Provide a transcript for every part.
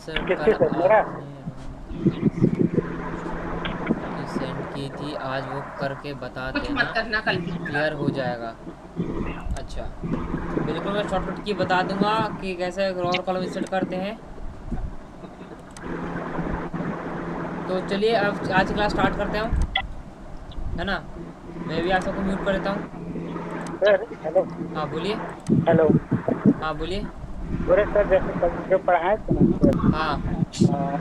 Sir किसकी कल sir मेरा? आपने सेंड की थी, आज वो करके बता कुछ देना, मत करना कल की क्लियर हो जाएगा। अच्छा, बिल्कुल मैं शॉर्टकट की बता दूंगा कि कैसे और कॉलम इंसर्ट करते हैं। तो चलिए अब आज की क्लास स्टार्ट करते हैं हम, है ना। मैं भी आप सबको म्यूट कर देता हूँ। Sir hello. हाँ बोलिए। हेलो। हाँ बोलिए। बोले सर, जैसे कल जो पढ़ाए थे ना हाँ सर,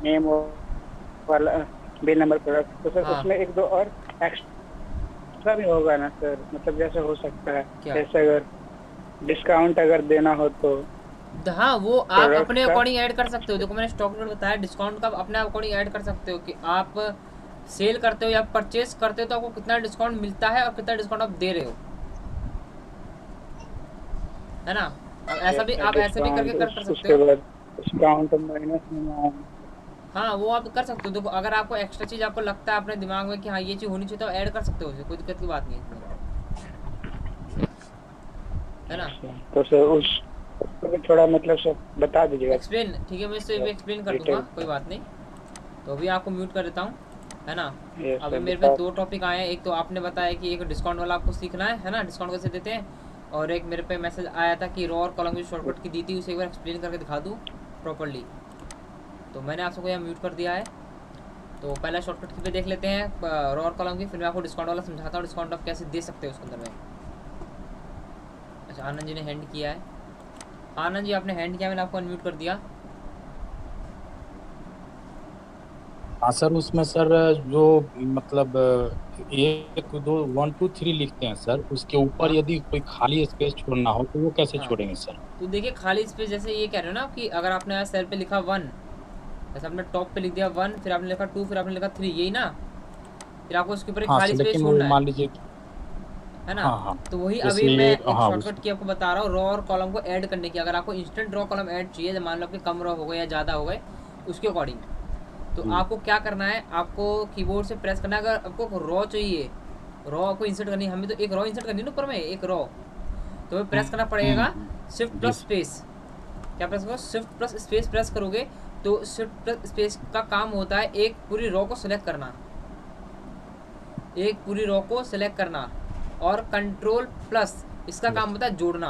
नेम वाला बिल नंबर प्रोडक्ट, तो सर हाँ। उसमें एक दो और एक्स्ट्रा भी होगा ना सर? मतलब जैसे हो सकता है, क्या? जैसे अगर डिस्काउंट अगर देना हो तो हाँ, वो आप प्रोडक्ट अपने का। अकॉर्डिंग ऐड कर सकते हो। देखो मैंने स्टॉक रेट बताया, डिस्काउंट का आप अपने अकॉर्डिंग ऐड कर सकते हो कि आप सेल करते हो या परचेज करते हो तो आपको कितना डिस्काउंट मिलता है और कितना डिस्काउंट आप दे रहे हो, है ना। अब ऐसा भी जैसा आप ऐसे भी करके डिस्काउंट कर सकते उसके हो। बाद डिस्काउंट माइनस में। हाँ वो आप कर सकते हो। देखो अगर आपको एक्स्ट्रा चीज़ आपको लगता है अपने दिमाग में कि हाँ ये चीज़ होनी चाहिए तो ऐड कर सकते हो, उसे कोई दिक्कत की बात नहीं है इसमें, है ना। अच्छा, तो सर उस उसको भी थोड़ा मतलब सर बता दीजिएगा एक्सप्लेन, ठीक है, मैं इससे भी एक्सप्लेन कर दूंगा, डिटेल कोई में। बात नहीं। तो अभी आपको म्यूट कर देता हूँ, है ना। ये अभी सर मेरे पे बता। दो टॉपिक आए हैं। एक तो आपने बताया कि एक डिस्काउंट वाला आपको सीखना है ना, डिस्काउंट कैसे देते हैं। और एक मेरे पे मैसेज आया था कि रो और कॉलम की शॉर्टकट की दी थी, उसे एक बार एक्सप्लेन करके दिखा दूँ प्रॉपरली। तो मैंने आप सबको यहाँ म्यूट कर दिया है। तो पहला शॉर्टकट की पे देख लेते हैं रो और कॉलम की, फिर मैं आपको डिस्काउंट वाला समझाता हूँ, डिस्काउंट आप कैसे दे सकते हो उसके अंदर में। अच्छा, आनंद जी ने हैंड किया है। आनंद जी आपने हैंड किया, मैंने आपको अनम्यूट कर दिया। हाँ सर, उसमें सर जो मतलब एक दो 1 2 3 लिखते हैं सर, उसके ऊपर हाँ यदि कोई खाली स्पेस छोड़ना हो तो वो कैसे हाँ। छोड़ेंगे सर? तो देखिए खाली स्पेस, जैसे ये कह रहे हो ना कि अगर आपने यहाँ सेल पे लिखा 1, जैसे आपने टॉप पे लिख दिया 1, फिर आपने लिखा 2, फिर आपने लिखा 3, यही ना। फिर आपको उसके ऊपर एक हाँ खाली सर, स्पेस लेकिन वो छोड़ना मान लीजिए कि है ना। हाँ हाँ, तो वही जैसे अभी मैं एक हाँ उस शॉर्टकट की आपको बता रहा हूँ, रॉ और कॉलम को ऐड करने की। अगर आपको इंस्टेंट रॉ कॉलम ऐड चाहिए, जब मान लो कि कम रॉ हो गए या ज़्यादा हो गए उसके अकॉर्डिंग, तो जी आपको क्या करना है, आपको कीबोर्ड से प्रेस करना है। अगर आपको रॉ चाहिए, रॉ आपको इंसर्ट करनी है, हमें तो एक रॉ इंसर्ट करनी है ना ऊपर में एक रॉ, तो हमें प्रेस करना पड़ेगा शिफ्ट जी प्लस सर। स्पेस। क्या प्रेस करो? शिफ्ट प्लस स्पेस प्रेस करोगे तो शिफ्ट प्लस स्पेस का काम होता है एक पूरी रॉ को सिलेक्ट करना, एक पूरी रॉ को सिलेक्ट करना। और कंट्रोल प्लस इसका काम यस होता है जोड़ना।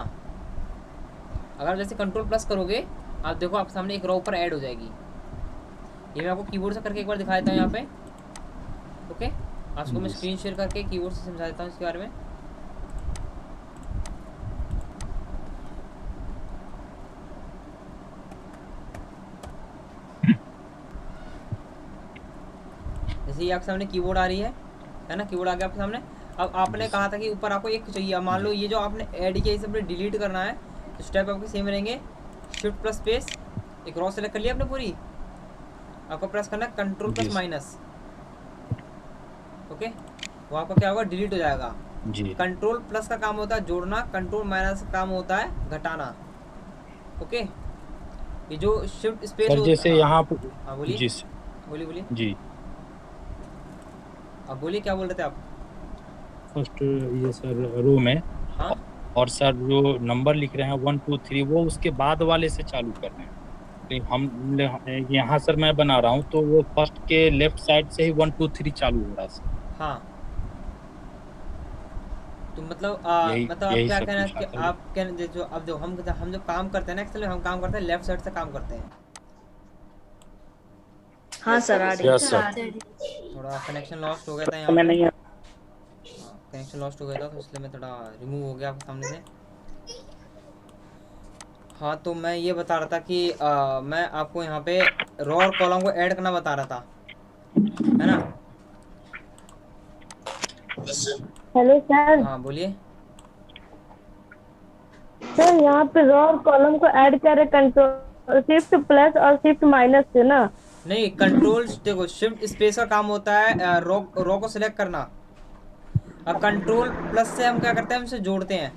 अगर जैसे कंट्रोल प्लस करोगे, आप देखो आपके सामने एक रॉ ऊपर ऐड हो जाएगी। ये मैं आपको कीबोर्ड से करके एक बार दिखा देता हूँ यहाँ पे। ओके, आपको मैं जी स्क्रीन सर। शेयर करके कीबोर्ड से समझा देता हूँ इसके बारे में। जैसे ये आपके सामने कीबोर्ड आ रही है ना, कीबोर्ड आ गया आपके सामने। अब जी आपने कहा सर। था कि ऊपर आपको एक चाहिए, मान लो जी ये जो आपने ऐड किया इसे अपने डिलीट करना है, तो स्टेप आपके सेम रहेंगे। शिफ्ट प्लस स्पेस, एक रॉ सेलेक्ट कर लिया आपने पूरी, आपको प्रेस करना है कंट्रोल जी प्लस सर। माइनस। ओके, वो आपका क्या होगा, डिलीट हो जाएगा। जी कंट्रोल प्लस का काम होता है जोड़ना, कंट्रोल माइनस का काम होता है घटाना। ओके, ये जो शिफ्ट स्पेस सर, होता है, जैसे हाँ यहाँ हाँ बोलिए, जी सर। बोलिए बोलिए, जी, आप बोलिए क्या बोल रहे थे आप। फर्स्ट ये सर रो में, हाँ और सर जो नंबर लिख रहे हैं 1 2 3 वो उसके बाद वाले से चालू कर रहे हैं। नहीं, यहाँ सर मैं बना रहा हूँ तो वो फर्स्ट के लेफ्ट साइड से ही 1 2 3 चालू हो रहा है सर। हाँ। तो मतलब यही मतलब आप यही क्या सब कहना है पूछा कि था। आप कहना जो अब जो हम जो काम करते हैं ना एक्चुअली, हम काम करते हैं लेफ्ट साइड से काम करते हैं। हाँ सर आ रही यस सर। थोड़ा कनेक्शन लॉस्ट हो गया था यहाँ मैं पे। नहीं। हाँ कनेक्शन लॉस्ट हो गया था तो इसलिए मैं थोड़ा रिमूव हो गया आपके सामने से। हाँ तो मैं ये बता रहा था कि मैं आपको यहाँ पे रॉ और कॉलम को ऐड करना बता रहा था, है ना। Hello sir. हाँ बोलिए। सर यहाँ पे रो और कॉलम को ऐड करे कंट्रोल शिफ्ट प्लस और शिफ्ट माइनस से ना। नहीं, कंट्रोल देखो शिफ्ट स्पेस का काम होता है रॉ रॉ को सिलेक्ट करना। अब कंट्रोल प्लस से हम क्या करते हैं, हम इसे जोड़ते हैं।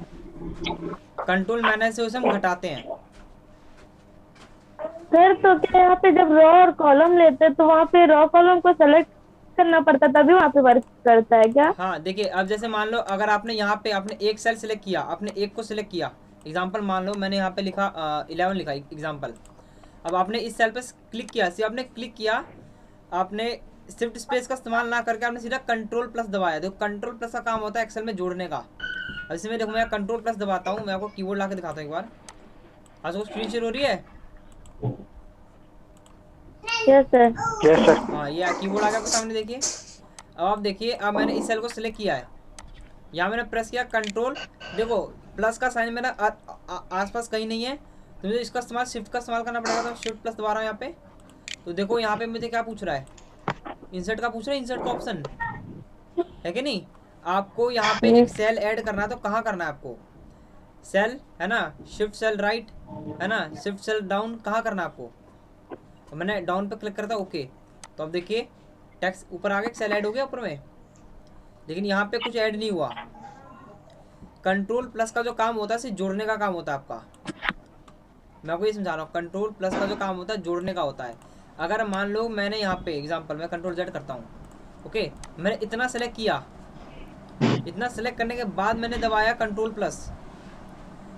कंट्रोल माइनस से उसे हम घटाते हैं। सर तो क्या यहाँ पे जब रो और कॉलम लेते हैं तो वहाँ पे रो कॉलम को सेलेक्ट करना पड़ता है तभी वहाँ पे वर्क करता है क्या? हाँ देखिए, अब जैसे मान लो अगर आपने यहाँ पे आपने एक सेल सिलेक्ट किया, आपने एक को सिलेक्ट किया, एग्जांपल मान लो मैंने यहाँ पे लिखा 11 लिखा एग्जांपल। अब आपने इस सेल पे क्लिक किया, सिर्फ आपने क्लिक किया, आपने शिफ्ट स्पेस का इस्तेमाल ना करके आपने सीधा कंट्रोल प्लस दबाया। देखो कंट्रोल प्लस का काम होता है एक्सेल में जोड़ने का। अब इसमें देखो मैं कंट्रोल प्लस दबाता हूँ, मैं आपको कीबोर्ड ला के दिखाता हूँ एक बार। आज वो स्क्रीन शेयर हो रही है? Yes sir. Yes sir. हाँ ये कीबोर्ड आ गया आपके सामने, देखिए। अब आप देखिए, अब मैंने इस सेल को सिलेक्ट किया है, यहाँ मैंने प्रेस किया कंट्रोल, देखो प्लस का साइन मेरा आसपास कहीं नहीं है, तो मुझे इसका इस्तेमाल शिफ्ट का इस्तेमाल करना पड़ेगा। तो शिफ्ट प्लस दबा रहा हूँ यहाँ पे, तो देखो यहाँ पे मुझे क्या पूछ रहा है, इंसर्ट का पूछ रहा है, इंसर्ट का ऑप्शन है कि नहीं। आपको यहाँ पे एक सेल ऐड करना है, तो कहाँ करना है आपको, सेल है ना, शिफ्ट सेल राइट है ना, शिफ्ट सेल डाउन, कहाँ करना है आपको। तो मैंने डाउन पे क्लिक करता, ओके। तो अब देखिए टेक्स्ट ऊपर आ गया, सेल ऐड हो गया ऊपर में, लेकिन यहाँ पे कुछ ऐड नहीं हुआ। कंट्रोल प्लस का जो काम होता है सिर्फ जोड़ने का काम होता है आपका, मैं आपको ये समझा रहा हूँ। कंट्रोल प्लस का जो काम होता है जोड़ने का होता है। अगर मान लो मैंने यहाँ पे एग्जांपल मैं कंट्रोल जेड करता हूँ, ओके, मैंने इतना सेलेक्ट किया, इतना सेलेक्ट करने के बाद मैंने दबाया कंट्रोल प्लस,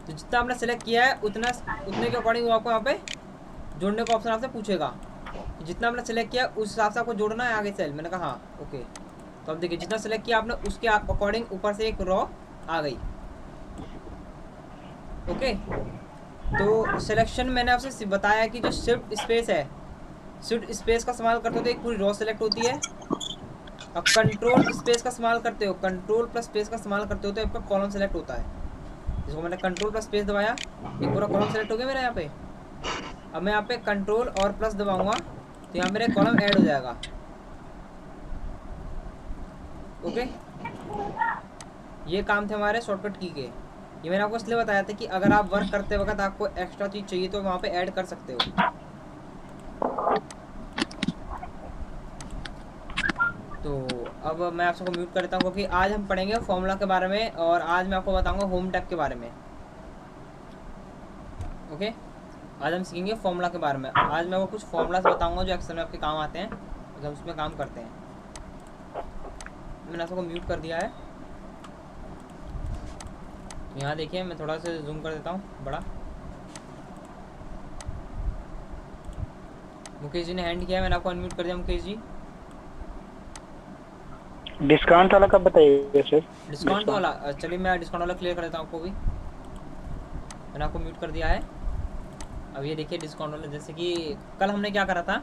तो जितना आपने सेलेक्ट किया है उतने के अकॉर्डिंग वो आपको यहाँ पे जोड़ने का ऑप्शन आपसे पूछेगा। जितना आपने सेलेक्ट किया उस हिसाब से आपको जोड़ना है आगे सेल। मैंने कहा हाँ ओके। तो अब देखिए जितना सेलेक्ट किया आपने उसके अकॉर्डिंग ऊपर से एक रॉ आ गई, ओके। तो सिलेक्शन मैंने आपसे बताया कि जो शिफ्ट स्पेस है, शिफ्ट स्पेस का इस्तेमाल करते हो तो एक पूरी रॉ सेलेक्ट होती है, और कंट्रोल स्पेस का इस्तेमाल करते हो, कंट्रोल प्लस स्पेस का इस्तेमाल करते हो तो आपका कॉलम सेलेक्ट होता है। जिसको मैंने कंट्रोल प्लस स्पेस दबाया, एक पूरा कॉलम सेलेक्ट हो गया मेरा यहाँ पे। अब मैं यहाँ पे कंट्रोल और प्लस दबाऊंगा तो यहाँ मेरा कॉलम ऐड हो जाएगा, ओके। ये काम थे हमारे शॉर्टकट की के। ये मैंने आपको इसलिए बताया था कि अगर आप वर्क करते वक्त आपको एक्स्ट्रा चीज़ चाहिए तो वहाँ पे ऐड कर सकते हो। तो अब मैं आपको म्यूट कर देता हूँ, क्योंकि आज हम पढ़ेंगे फॉर्मूला के बारे में, और आज मैं आपको बताऊंगा होम टैब के बारे में, ओके। आज हम सीखेंगे फॉर्मूला के बारे में। आज मैं वो कुछ फॉर्मूलाज बताऊंगा जो एक्सेल में आपके काम आते हैं, जब उसमें काम करते हैं। मैंने आपको म्यूट कर दिया है। यहाँ देखिए मैं थोड़ा सा जूम कर देता हूँ बड़ा। मुकेश जी ने हैंड किया है, मैंने आपको अनम्यूट कर दिया। मुकेश जी डिस्काउंट वाला कब बताइएगा सर? डिस्काउंट वाला, चलिए मैं डिस्काउंट वाला क्लियर कर देता हूँ आपको भी। मैंने आपको म्यूट कर दिया है। अब ये देखिए डिस्काउंट वाला, जैसे कि कल हमने क्या करा था,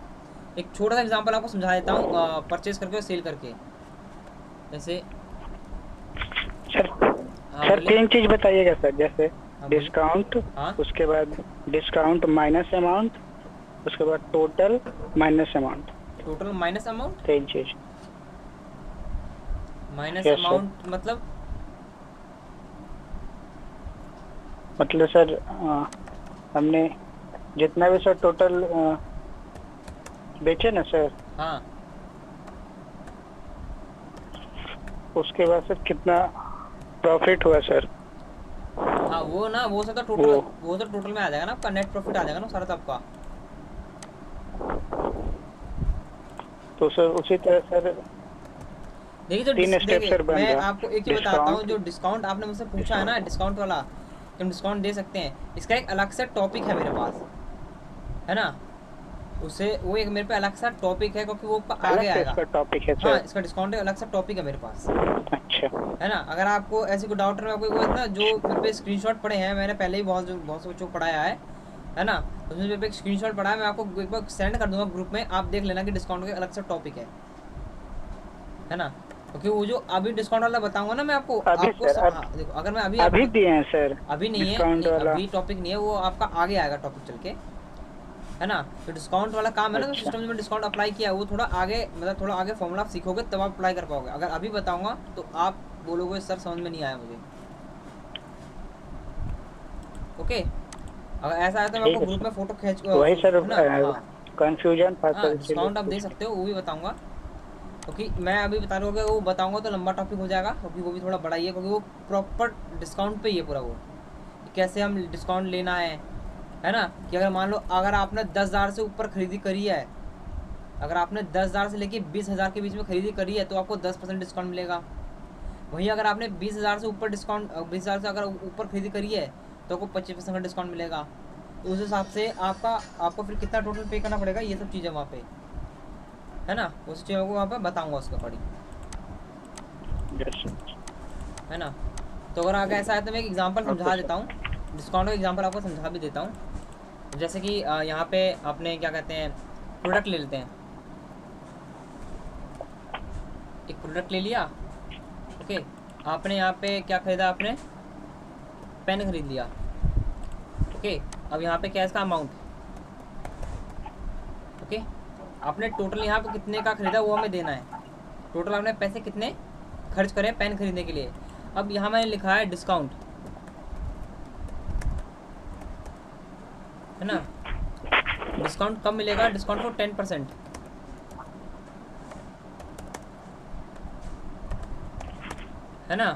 एक छोटा सा एग्जांपल आपको समझा देता हूँ, परचेज करके और सेल करके। जैसे सर तीन चीज बताइएगा सर, जैसे डिस्काउंट, हाँ? उसके बाद डिस्काउंट माइनस अमाउंट, उसके बाद total minus amount. Total minus amount, तीन चीज। माइनस Yes, अमाउंट मतलब सर हमने जितना भी सर टोटल बेचे ना सर, हाँ, उसके बाद सर कितना प्रॉफिट हुआ सर। हाँ वो ना, वो सब तो टोटल, वो तो टोटल में आ जाएगा ना, आपका नेट प्रॉफिट आ जाएगा ना सारा सबका। तो सर उसी तरह सर देखिए जो तीन स्टेप सर बन मैं रहा। आपको एक चीज बताता हूँ, जो डिस्काउंट आपने मुझसे पूछा है ना, डिस्काउंट वाला, हम डिस्काउंट दे सकते हैं, इसका एक अलग से टॉपिक है मेरे पास, है ना। उसे वो एक मेरे पे अलग सा टॉपिक है, क्योंकि वो आगे आएगा। इसका टॉपिक है सर। हाँ इसका डिस्काउंट अलग सा टॉपिक है मेरे पास, अच्छा है ना। अगर आपको ऐसी कोई डाउट है, आपको ना जो मेरे पे स्क्रीनशॉट पड़े हैं, मैंने पहले ही बहुत से बच्चों को पढ़ाया है ना, उसमें मेरे पे एक स्क्रीनशॉट पड़ा है, मैं आपको एक बार सेंड कर दूंगा ग्रुप में, आप देख लेना कि डिस्काउंट का अलग सा टॉपिक है ना। क्योंकि वो जो अभी डिस्काउंट वाला बताऊंगा ना मैं आपको, देखो अगर मैं अभी दिए हैं सर, अभी नहीं है, अभी टॉपिक नहीं है, वो आपका आगे आएगा टॉपिक चल के, है ना। तो डिस्काउंट वाला काम है ना, तो सिस्टम में डिस्काउंट अप्लाई किया, वो थोड़ा आगे, मतलब थोड़ा आगे फॉर्मूला आप सीखोगे तब आप अप्लाई कर पाओगे। अगर अभी बताऊंगा तो आप बोलोगे सर समझ में नहीं आया मुझे, ओके। अगर ऐसा है तो मैं आपको ग्रुप में फोटो खींच, वही सर कंफ्यूजन था, डिस्काउंट आप दे सकते हो, वो भी बताऊंगा। क्योंकि मैं अभी बता रहा हूँ, वो बताऊंगा तो लंबा टॉपिक हो जाएगा, क्योंकि वो भी थोड़ा बड़ा ही है, क्योंकि वो प्रॉपर डिस्काउंट पे ही है पूरा, वो कैसे हम डिस्काउंट लेना है ना। कि अगर मान लो अगर आपने 10,000 से ऊपर खरीदी करी है, अगर आपने 10,000 से लेके 20,000 के बीच में खरीदी करी है तो आपको 10% डिस्काउंट मिलेगा। वहीं अगर आपने 20,000 से ऊपर डिस्काउंट, 20,000 से अगर ऊपर खरीदी करी है तो आपको 25% का डिस्काउंट मिलेगा। तो उस हिसाब से आपको फिर कितना टोटल पे करना पड़ेगा, ये सब चीज़ें वहाँ पे है ना, उस चीज़ों को वहाँ पे बताऊँगा उसके अकॉर्डिंग, है ना। तो अगर आगे ऐसा है तो मैं एक एग्जांपल समझा देता हूँ, डिस्काउंट का एग्जांपल आपको समझा भी देता हूँ। जैसे कि यहाँ पे आपने क्या कहते हैं, प्रोडक्ट ले लेते हैं, एक प्रोडक्ट ले लिया, ओके। आपने यहाँ पे क्या खरीदा, आपने पेन खरीद लिया, ओके। अब यहाँ पे क्या है इसका अमाउंट, ओके। आपने टोटल यहाँ पे कितने का खरीदा वो हमें देना है, टोटल आपने पैसे कितने खर्च करे पेन खरीदने के लिए। अब यहाँ मैंने लिखा है डिस्काउंट, है ना। डिस्काउंट कब मिलेगा, डिस्काउंट फॉर 10%, है ना।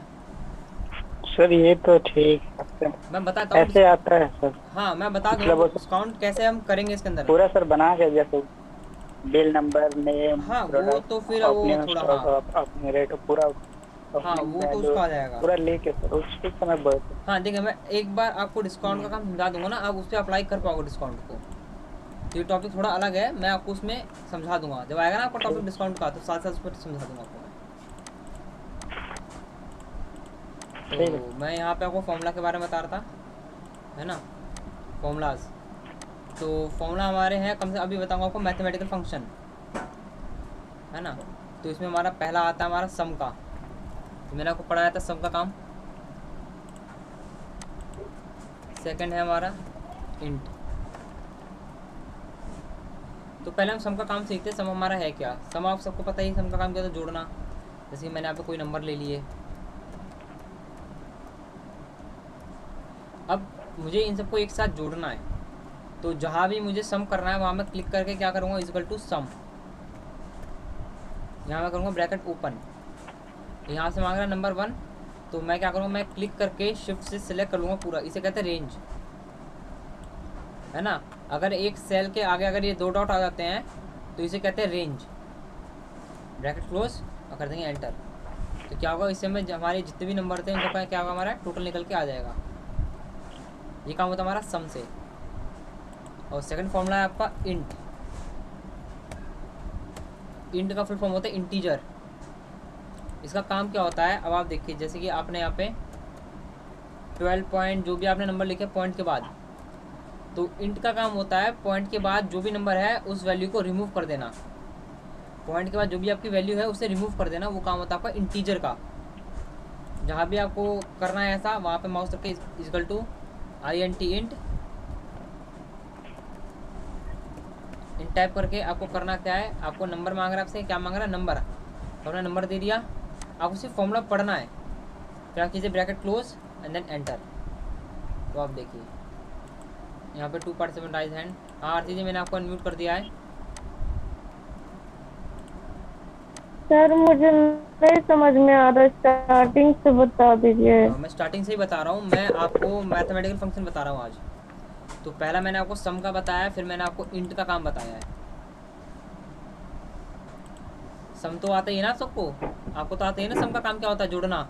सर ये तो ठीक है, मैं बताता हूँ ऐसे आता है सर। हाँ मैं बता दूँ मतलब डिस्काउंट कैसे हम करेंगे इसके अंदर। पूरा सर बना के, जैसे बिल नंबर, नेम, हाँ वो तो फिर वो थोड़ा हाँ अपने रेट पूरा, हाँ वो तो उसका आ जाएगा पूरा लेके सर उस समय बहुत। हाँ देखिए मैं एक बार आपको डिस्काउंट का काम समझा दूंगा ना, आप उस पर अप्लाई कर पाओगे डिस्काउंट को। तो ये टॉपिक थोड़ा अलग है, मैं आपको उसमें समझा दूंगा, जब आएगा ना आपको टॉपिक डिस्काउंट का तो साथ साथ उस पर समझा दूंगा आपको मैं। तो मैं यहाँ पे आपको फॉर्मूला के बारे में बता रहा था, है ना, फॉर्मूलाज। तो फॉर्मूला हमारे हैं कम से अभी बताऊँगा आपको, मैथमेटिकल फंक्शन, है ना। तो इसमें हमारा पहला आता है हमारा सम का, तो मैंने आपको पढ़ाया था सम का काम। सेकंड है हमारा इंट। तो पहले हम सम का काम सीखते हैं। सम हमारा है क्या, सम आप सबको पता ही, सम का काम क्या होता है, जोड़ना। जैसे कि मैंने यहाँ पे कोई नंबर ले लिए, अब मुझे इन सबको एक साथ जोड़ना है, तो जहाँ भी मुझे सम करना है वहाँ मैं क्लिक करके क्या करूँगा, इक्वल टू सम, यहाँ मैं करूँगा ब्रैकेट ओपन। यहाँ से मांग रहा है नंबर 1, तो मैं क्या करूँगा, मैं क्लिक करके शिफ्ट से सिलेक्ट कर लूँगा पूरा, इसे कहते हैं रेंज, है ना। अगर एक सेल के आगे अगर ये 2 डॉट आ जाते हैं तो इसे कहते हैं रेंज। ब्रैकेट क्लोज और कर देंगे एंटर, तो क्या होगा, इससे में हमारे जितने भी नंबर थे उनका क्या होगा, हमारा टोटल निकल के आ जाएगा। ये काम होता है हमारा सम से। और सेकंड फॉर्मूला है आपका इंट। इंट का फुल फॉर्म होता है इंटीजर। इसका काम क्या होता है, अब आप देखिए, जैसे कि आपने यहाँ पे 12 पॉइंट जो भी आपने नंबर लिखे पॉइंट के बाद, तो इंट का काम होता है पॉइंट के बाद जो भी नंबर है उस वैल्यू को रिमूव कर देना। पॉइंट के बाद जो भी आपकी वैल्यू है उसे रिमूव कर देना, वो काम होता है आपका इंटीजर का। जहाँ भी आपको करना है ऐसा, वहाँ पे माउस रख के equal to int int type करके आपको करना क्या है, आपको नंबर मांग रहा है आपसे, क्या मांग रहा है, नंबर। तो आपने नंबर दे दिया, आपको सिर्फ फॉर्मूला पढ़ना है। क्या कीजिए, bracket close and then enter. तो आप देखिए यहाँ पे 2 पार्टिसिपेंट राइज हैंड। हाँ आरती जी मैंने आपको अनम्यूट कर दिया है। सर मुझे नहीं समझ में आ रहा, स्टार्टिंग से बता दीजिए। मैं स्टार्टिंग से ही बता रहा हूँ, मैं आपको मैथमेटिकल फंक्शन बता रहा हूँ आज। तो पहला मैंने आपको सम का बताया, फिर मैंने आपको इंट का काम बताया है। सम तो आता ही है ना सबको, आपको तो आता ही है ना सम का काम क्या होता है, जोड़ना,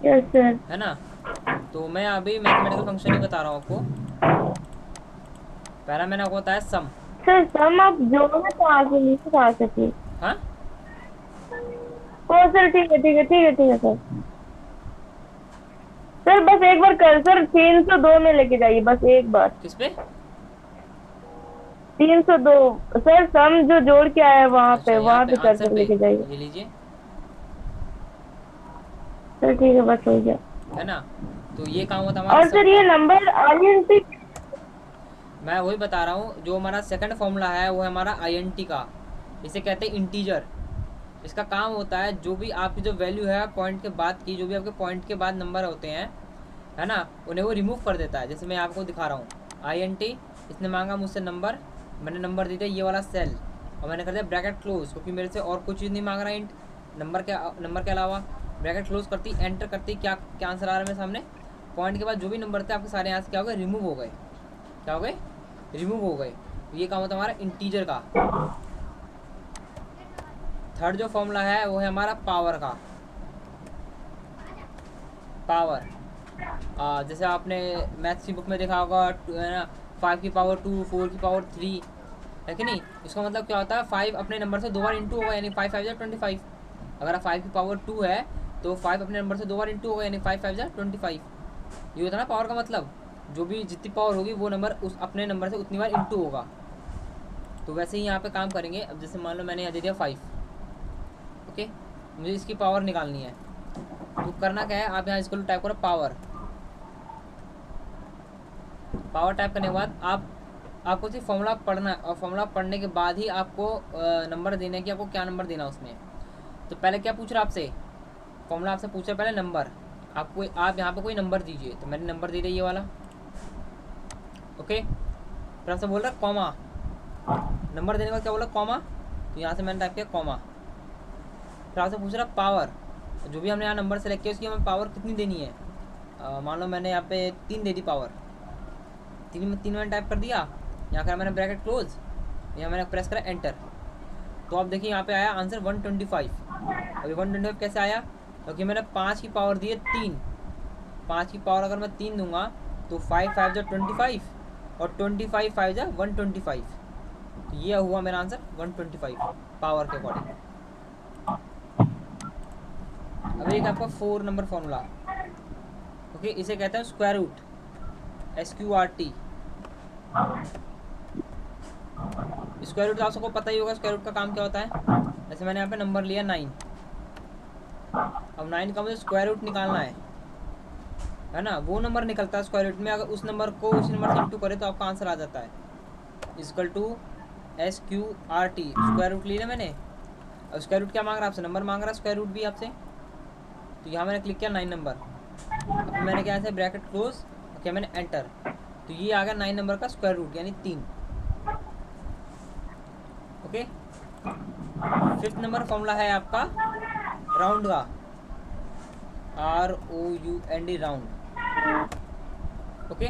यस सर। है ना। तो मैं अभी मैथमेटिकल फंक्शन ही बता रहा हूँ आपको। पहला मैंने आपको बताया सम। सर सम आप जोड़ना कहाँ से, नीचे कहाँ से थी? हाँ ओ सर ठीक है ठीक है ठीक है ठीक है सर। सर बस एक बार कर्सर 302 में लेके जाइए, बस एक बार। किस पे? 302 सर, सम जो जोड़ के आया है वहाँ अच्छा, पे, यहाँ वहाँ पे पे आंसर कर्सर पे लेके जाइए। ये लीजिए, सर ठीक है, बस हो गया। है ना। तो ये काम होता है हमारा और सम सर ये का। नंबर INT, मैं वही बता रहा हूँ, जो हमारा सेकंड फॉर्मूला है वो है हमारा INT का, इसे कहते हैं इंटीजर। इसका काम होता है जो भी आपकी जो वैल्यू है पॉइंट के बाद की, जो भी आपके पॉइंट के बाद नंबर होते हैं, है ना, उन्हें वो रिमूव कर देता है। जैसे मैं आपको दिखा रहा हूँ INT, इसने मांगा मुझसे नंबर, मैंने नंबर दे दिया ये वाला सेल, और मैंने कर दिया ब्रैकेट क्लोज, क्योंकि मेरे से और कुछ चीज़ नहीं मांग रहा इंट, नंबर के अलावा। ब्रैकेट क्लोज करती, एंटर करती, क्या क्या आंसर आ रहा है मेरे सामने, पॉइंट के बाद जो भी नंबर थे आपके सारे यहाँ से क्या हो गए, रिमूव हो गए। क्या हो गए, रिमूव हो गए। ये काम होता है हमारा इंटीजर का। थर्ड जो फॉर्मूला है वो है हमारा पावर का। पावर जैसे आपने मैथ्स की बुक में देखा होगा है ना, 5 की पावर 2, 4 की पावर 3, है कि नहीं। इसका मतलब क्या होता है, 5 अपने नंबर से 2 बार इंटू होगा, यानी 5 5 जा 25। अगर 5 की पावर 2 है तो 5 अपने नंबर से 2 बार इंटू होगा, यानी 5 5 जा 25। ये होता है ना पावर का मतलब, जो भी जितनी पावर होगी वो नंबर उस अपने नंबर से उतनी बार इंटू होगा। तो वैसे ही यहाँ पे काम करेंगे। अब जैसे मान लो मैंने यहाँ दे दिया 5, ओके, मुझे इसकी पावर निकालनी है। तो करना क्या है, आप यहाँ इसको टाइप करो पावर। पावर टाइप करने के बाद आपको सिर्फ फॉर्मूला पढ़ना है, और फॉर्मूला पढ़ने के बाद ही आपको नंबर देना है कि आपको क्या नंबर देना उसमें। तो पहले क्या पूछ रहा है आपसे, फॉर्मूला आपसे पूछ रहा है पहले नंबर। आप यहाँ पे कोई नंबर दीजिए, तो मैंने नंबर दे दिया ये वाला, ओके। फिर आपसे बोल रहा है कॉमा, नंबर देने के बाद क्या बोला कॉमा, तो यहाँ से मैंने टाइप किया कॉमा। फिर आपसे पूछ रहा है पावर, जो भी हमने यहाँ नंबर सेलेक्ट किया उसकी हमें पावर कितनी देनी है। मान लो मैंने यहाँ पे 3 दे दी पावर, 3 मैंने टाइप कर दिया। यहाँ कर मैंने ब्रैकेट क्लोज, यहाँ मैंने प्रेस करा एंटर। तो आप देखिए यहाँ पे आया आंसर 125। अभी 125 कैसे आया, क्योंकि मैंने 5 की पावर दी है 3। 5 की पावर अगर मैं 3 दूंगा तो 5 5 जा 25 और 25 5 जा 125। तो ये हुआ मेरा आंसर 125 पावर के अकॉर्डिंग। अब एक आपका 4 नंबर फॉर्मूला, ओके, इसे कहते हैं square root, SQRT। Square root आप सबको पता ही होगा स्क्वायर रूट का काम क्या होता है। जैसे मैंने यहाँ पे नंबर लिया 9, अब 9 का मुझे स्क्वायर रूट निकालना है ना। वो नंबर निकलता है स्क्वायर रूट में, अगर उस नंबर को उसी नंबर से इंटू करे तो आपका आंसर आ जाता है, equal to SQRT। Square root लिया मैंने, अब स्क्वायर रूट क्या मांग रहा है आपसे, नंबर मांग रहा है स्क्वायर रूट भी आपसे। तो यहाँ मैंने क्लिक किया 9 नंबर, अब मैंने क्या है ब्रैकेट क्लोज, ओके, मैंने एंटर। तो ये आ गया 9 नंबर का स्क्वायर रूट, यानी 3, ओके। 5th नंबर फॉर्मूला है आपका राउंड का, ROUND, राउंड, ओके।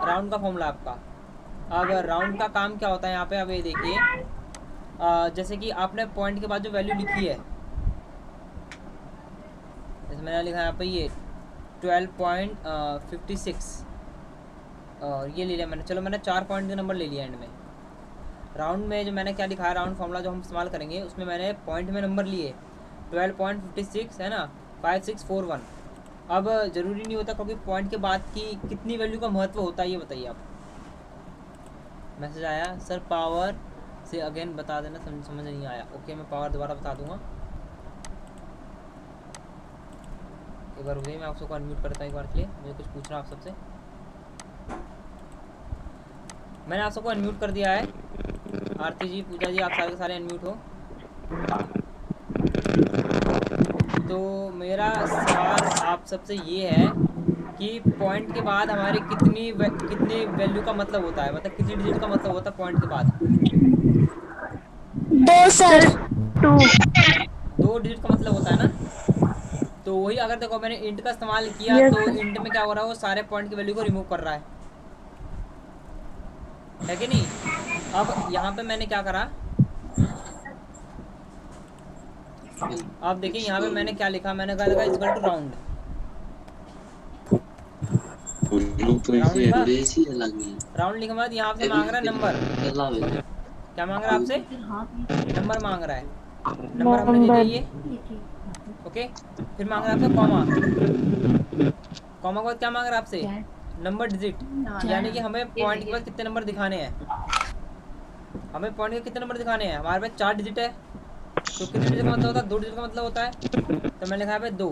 राउंड का फॉर्मूला आपका। अब राउंड का काम क्या होता है यहाँ पे, अब ये देखिए, जैसे कि आपने पॉइंट के बाद जो वैल्यू लिखी है, जैसे मैंने लिखा है यहाँ पे ये 12.56 और ये ले लिया मैंने। चलो मैंने 4 पॉइंट का नंबर ले लिया एंड में। राउंड में जो मैंने क्या लिखा है, राउंड फॉर्मूला जो हम इस्तेमाल करेंगे उसमें मैंने पॉइंट में नंबर लिए 12.56 है ना, 5641। अब ज़रूरी नहीं होता क्योंकि पॉइंट के बाद की कितनी वैल्यू का महत्व होता है, ये बताइए आप। मैसेज आया सर पावर से अगेन बता देना, समझ नहीं आया। ओके, मैं पावर दोबारा बता दूंगा। एक बार रुकिए, मैं आप सबको अनम्यूट करता हूँ एक बार के लिए, मुझे कुछ पूछना आप सबसे। मैंने आप सबको अनम्यूट कर दिया है। आरती जी, पूजा जी, आप सारे के सारे अनम्यूट हो। तो मेरा सवाल आप सबसे ये है कि पॉइंट के बाद हमारी कितनी वैल्यू का मतलब होता है, मतलब कितनी डिजिट का मतलब होता है पॉइंट के बाद। 2 सर, 2 डिजिट का मतलब होता है ना। तो वही अगर देखो मैंने इंट का इस्तेमाल किया Yes, तो sir. इंट में क्या हो रहा है, वो सारे पॉइंट की वैल्यू को रिमूव कर रहा है कि नहीं। अब यहाँ पे मैंने क्या करा, आप देखिए यहाँ पे मैंने क्या लिखा, मैंने कहा लिखा इक्वल टू राउंड। राउंड लिखने के बाद यहाँ से मांग रहा है नंबर। क्या मांग रहा है आपसे, नंबर मांग रहा है। नंबर हमने दे दिया ये, ओके। फिर मांग रहा है आपसे कॉमा, कॉमा के बाद क्या मांग रहा है आपसे, नंबर डिजिट, यानी कि हमें पॉइंट के बाद कितने नंबर दिखाने हैं। हमें पॉइंट के कितने नंबर दिखाने हैं, हमारे पास 4 डिजिट है, तो कितने डिजिट का मतलब होता है, 2 डिजिट का मतलब होता है। तो मैंने लिखा है 2,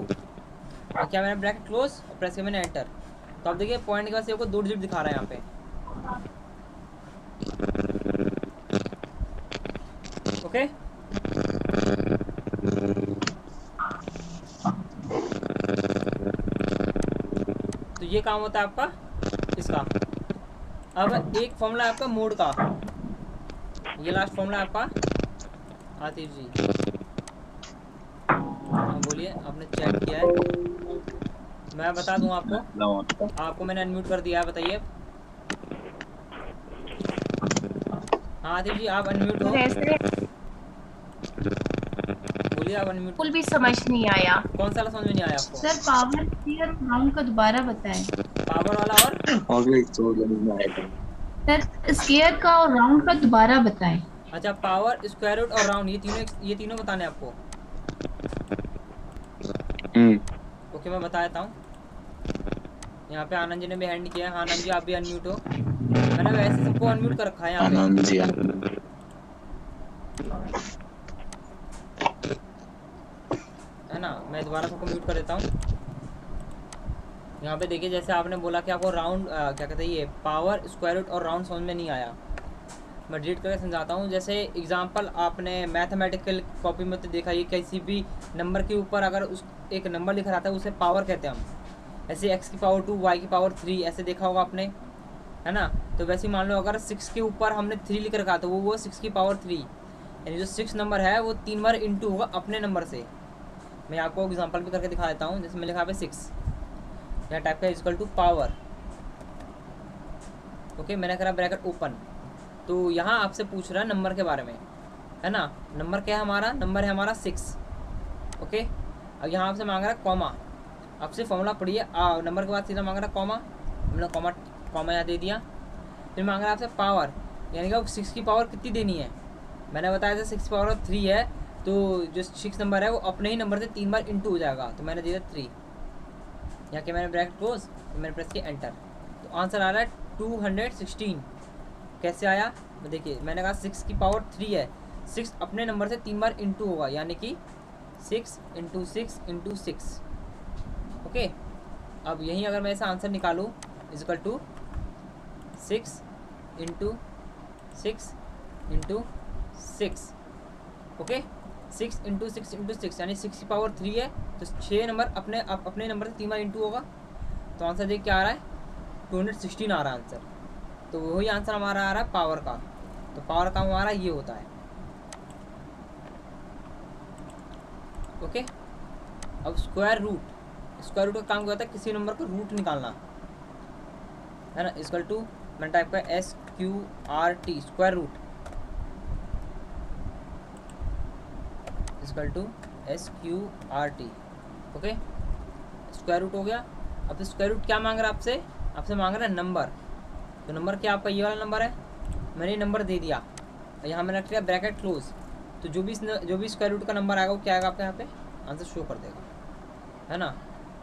और क्या मैंने ब्रैकेट क्लोज और प्रेस किया मैंने एंटर। तो आप देखिए पॉइंट के बाद से को 2 डिजिट दिखा रहा है यहाँ पे, ओके। तो ये काम होता है आपका इसका। अब एक फॉर्मूला है आपका मोड का, ये लास्ट फॉर्मूला है आपका। आतिफ जी, हाँ बोलिए, आपने चेक किया है, मैं बता दूं आपको। आपको मैंने अनम्यूट कर दिया है, बताइए। हाँ आतिफ जी, आप अनम्यूट हो, बोलिए प्लीज आप अनम्यूट। बिल्कुल भी समझ नहीं आया कौन सा वाला समझ में नहीं आया आपको? सर। पावर स्क्वायर और राउंड का दोबारा बताएं। पावर वाला और सर स्क्वायर का और राउंड का दोबारा बताएं। अच्छा, पावर, स्क्वायर रूट और राउंड, ये तीनों बताने हैं आपको। ओके, मैं बता देता हूँ। यहाँ पे आनंद जी ने भी हैंड किया है। आनंद जी आप भी अनम्यूट हो। मैंने वैसे सबको अनम्यूट कर रखा है यहाँ पे। आनंद जी है ना, मैं दोबारा सबको म्यूट कर देता हूँ। यहाँ पे देखिए, जैसे आपने बोला कि आपको राउंड क्या कहते हैं, ये पावर, स्क्वायर रूट और राउंड समझ में नहीं आया। मैं डिलीट करके समझाता हूँ। जैसे एग्जांपल आपने मैथमेटिकल कॉपी में तो देखा, ये किसी भी नंबर के ऊपर अगर उस एक नंबर लिखा रहता है उसे पावर कहते हैं हम। ऐसे x की पावर 2, y की पावर 3 ऐसे देखा होगा आपने, है ना। तो वैसे ही मान लो अगर 6 के ऊपर हमने 3 लिख रखा तो वो 6 की पावर 3, यानी जो 6 नंबर है वो 3 बार इंटू होगा अपने नंबर से। मैं आपको एग्जांपल भी करके दिखा देता हूँ। जैसे मैं लिखा पे 6, यहाँ टाइप का इक्वल टू पावर। ओके, मैंने करा ब्रैकेट ओपन। तो यहाँ आपसे पूछ रहा है नंबर के बारे में, है ना। नंबर क्या है हमारा? नंबर है हमारा 6। ओके, अब यहाँ आपसे मांग रहा है कॉमा। आपसे फॉर्मूला पढ़िए, नंबर के बाद सीधा मांग रहा है कॉमा। हमने कॉमा यहाँ दे दिया। फिर मांग रहा है आपसे पावर, यानी कि 6 की पावर कितनी देनी है। मैंने बताया था 6 की पावर 3 है, तो जो 6 नंबर है वो अपने ही नंबर से 3 बार इंटू हो जाएगा। तो मैंने दिया 3, यहाँ के मैंने ब्रैकेट क्लोज, मैंने प्रेस किया एंटर। तो आंसर आ रहा है 216। कैसे आया? देखिए, मैंने कहा 6 की पावर 3 है, 6 अपने नंबर से 3 बार इंटू होगा, यानी कि 6 इंटू 6 इंटू 6। ओके, अब यहीं अगर मैं ऐसा आंसर निकालूँ equal to 6 into 6 into 6। Okay, 6 into 6 into 6 यानी 6 की पावर 3 है, तो 6 नंबर अपने नंबर से 3 बार इंटू होगा। तो आंसर देख क्या आ रहा है? 216 आ रहा है आंसर। तो वही आंसर हमारा आ रहा है पावर का। तो पावर का हमारा ये होता है। ओके, अब स्क्वायर रूट का काम क्या होता है? किसी नंबर का रूट निकालना, है ना। इक्वल टू मैंने टाइप का SQRT, square root equal to SQRT। Okay, square root हो गया। अब स्क्वायर रूट क्या मांग रहा है आपसे? आपसे मांग रहा है नंबर। तो नंबर क्या आपका ये वाला नंबर है, मैंने नंबर दे दिया। यहाँ मैंने रख लिया ब्रैकेट क्लोज। तो जो भी स्क्वायर रूट का नंबर आएगा वो क्या आएगा आपके यहाँ पे आंसर शो कर देगा, है ना।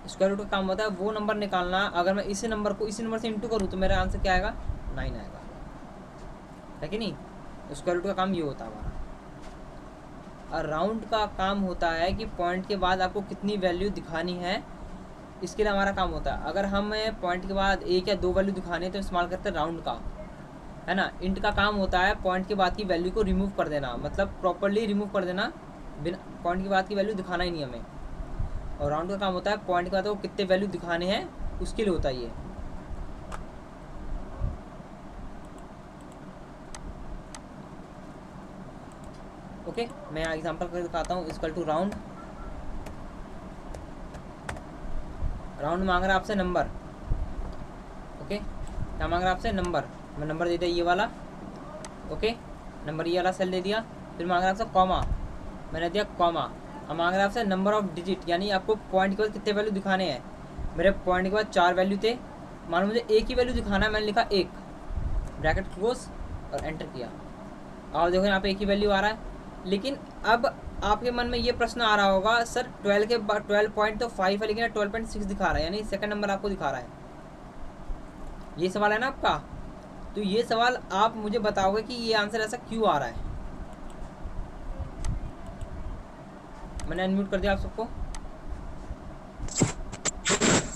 स्क्वायर रूट का काम होता है वो नंबर निकालना। अगर मैं इसी नंबर को इसी नंबर से इंटू करूँ तो मेरा आंसर क्या आएगा? 9 आएगा, है कि नहीं। स्क्वायर रूट का काम ये होता है हमारा। और राउंड का काम होता है कि पॉइंट के बाद आपको कितनी वैल्यू दिखानी है, इसके लिए हमारा काम होता है। अगर हमें पॉइंट के बाद 1 या 2 वैल्यू दिखानी है तो इस्तेमाल करते हैं राउंड का, है ना। इंट का काम होता है पॉइंट के बाद की वैल्यू को रिमूव कर देना, मतलब प्रॉपर्ली रिमूव कर देना, बिना पॉइंट के बाद की वैल्यू दिखाना ही नहीं हमें। और राउंड का काम होता है पॉइंट के बाद वो कितने वैल्यू दिखाने हैं उसके लिए होता है ये। ओके, मैं एग्जांपल करके दिखाता हूँ। इक्वल टू राउंड मांग रहा है आपसे नंबर। ओके, क्या मांग रहा है आपसे? नंबर। मैं नंबर दे दिया ये वाला। ओके, नंबर ये वाला सेल दे दिया। फिर मांग रहा है आपसे कॉमा, मैंने दिया कॉमा। अब मांग रहा है आपसे नंबर ऑफ डिजिट, यानी आपको पॉइंट के बाद कितने वैल्यू दिखाने हैं। मेरे पॉइंट के बाद 4 वैल्यू थे, मान लो मुझे एक ही वैल्यू दिखाना है, मैंने लिखा 1, ब्रैकेट क्लोज और एंटर किया। और देखो यहाँ पे एक ही वैल्यू आ रहा है। लेकिन अब आपके मन में ये प्रश्न आ रहा होगा, सर 12 के बाद 12 पॉइंट तो 5 है लेकिन 12.6 दिखा रहा है, यानी सेकंड नंबर आपको दिखा रहा है। ये सवाल है ना आपका। तो ये सवाल आप मुझे बताओगे कि ये आंसर ऐसा क्यों आ रहा है। मैंने अनम्यूट कर दिया आप सबको।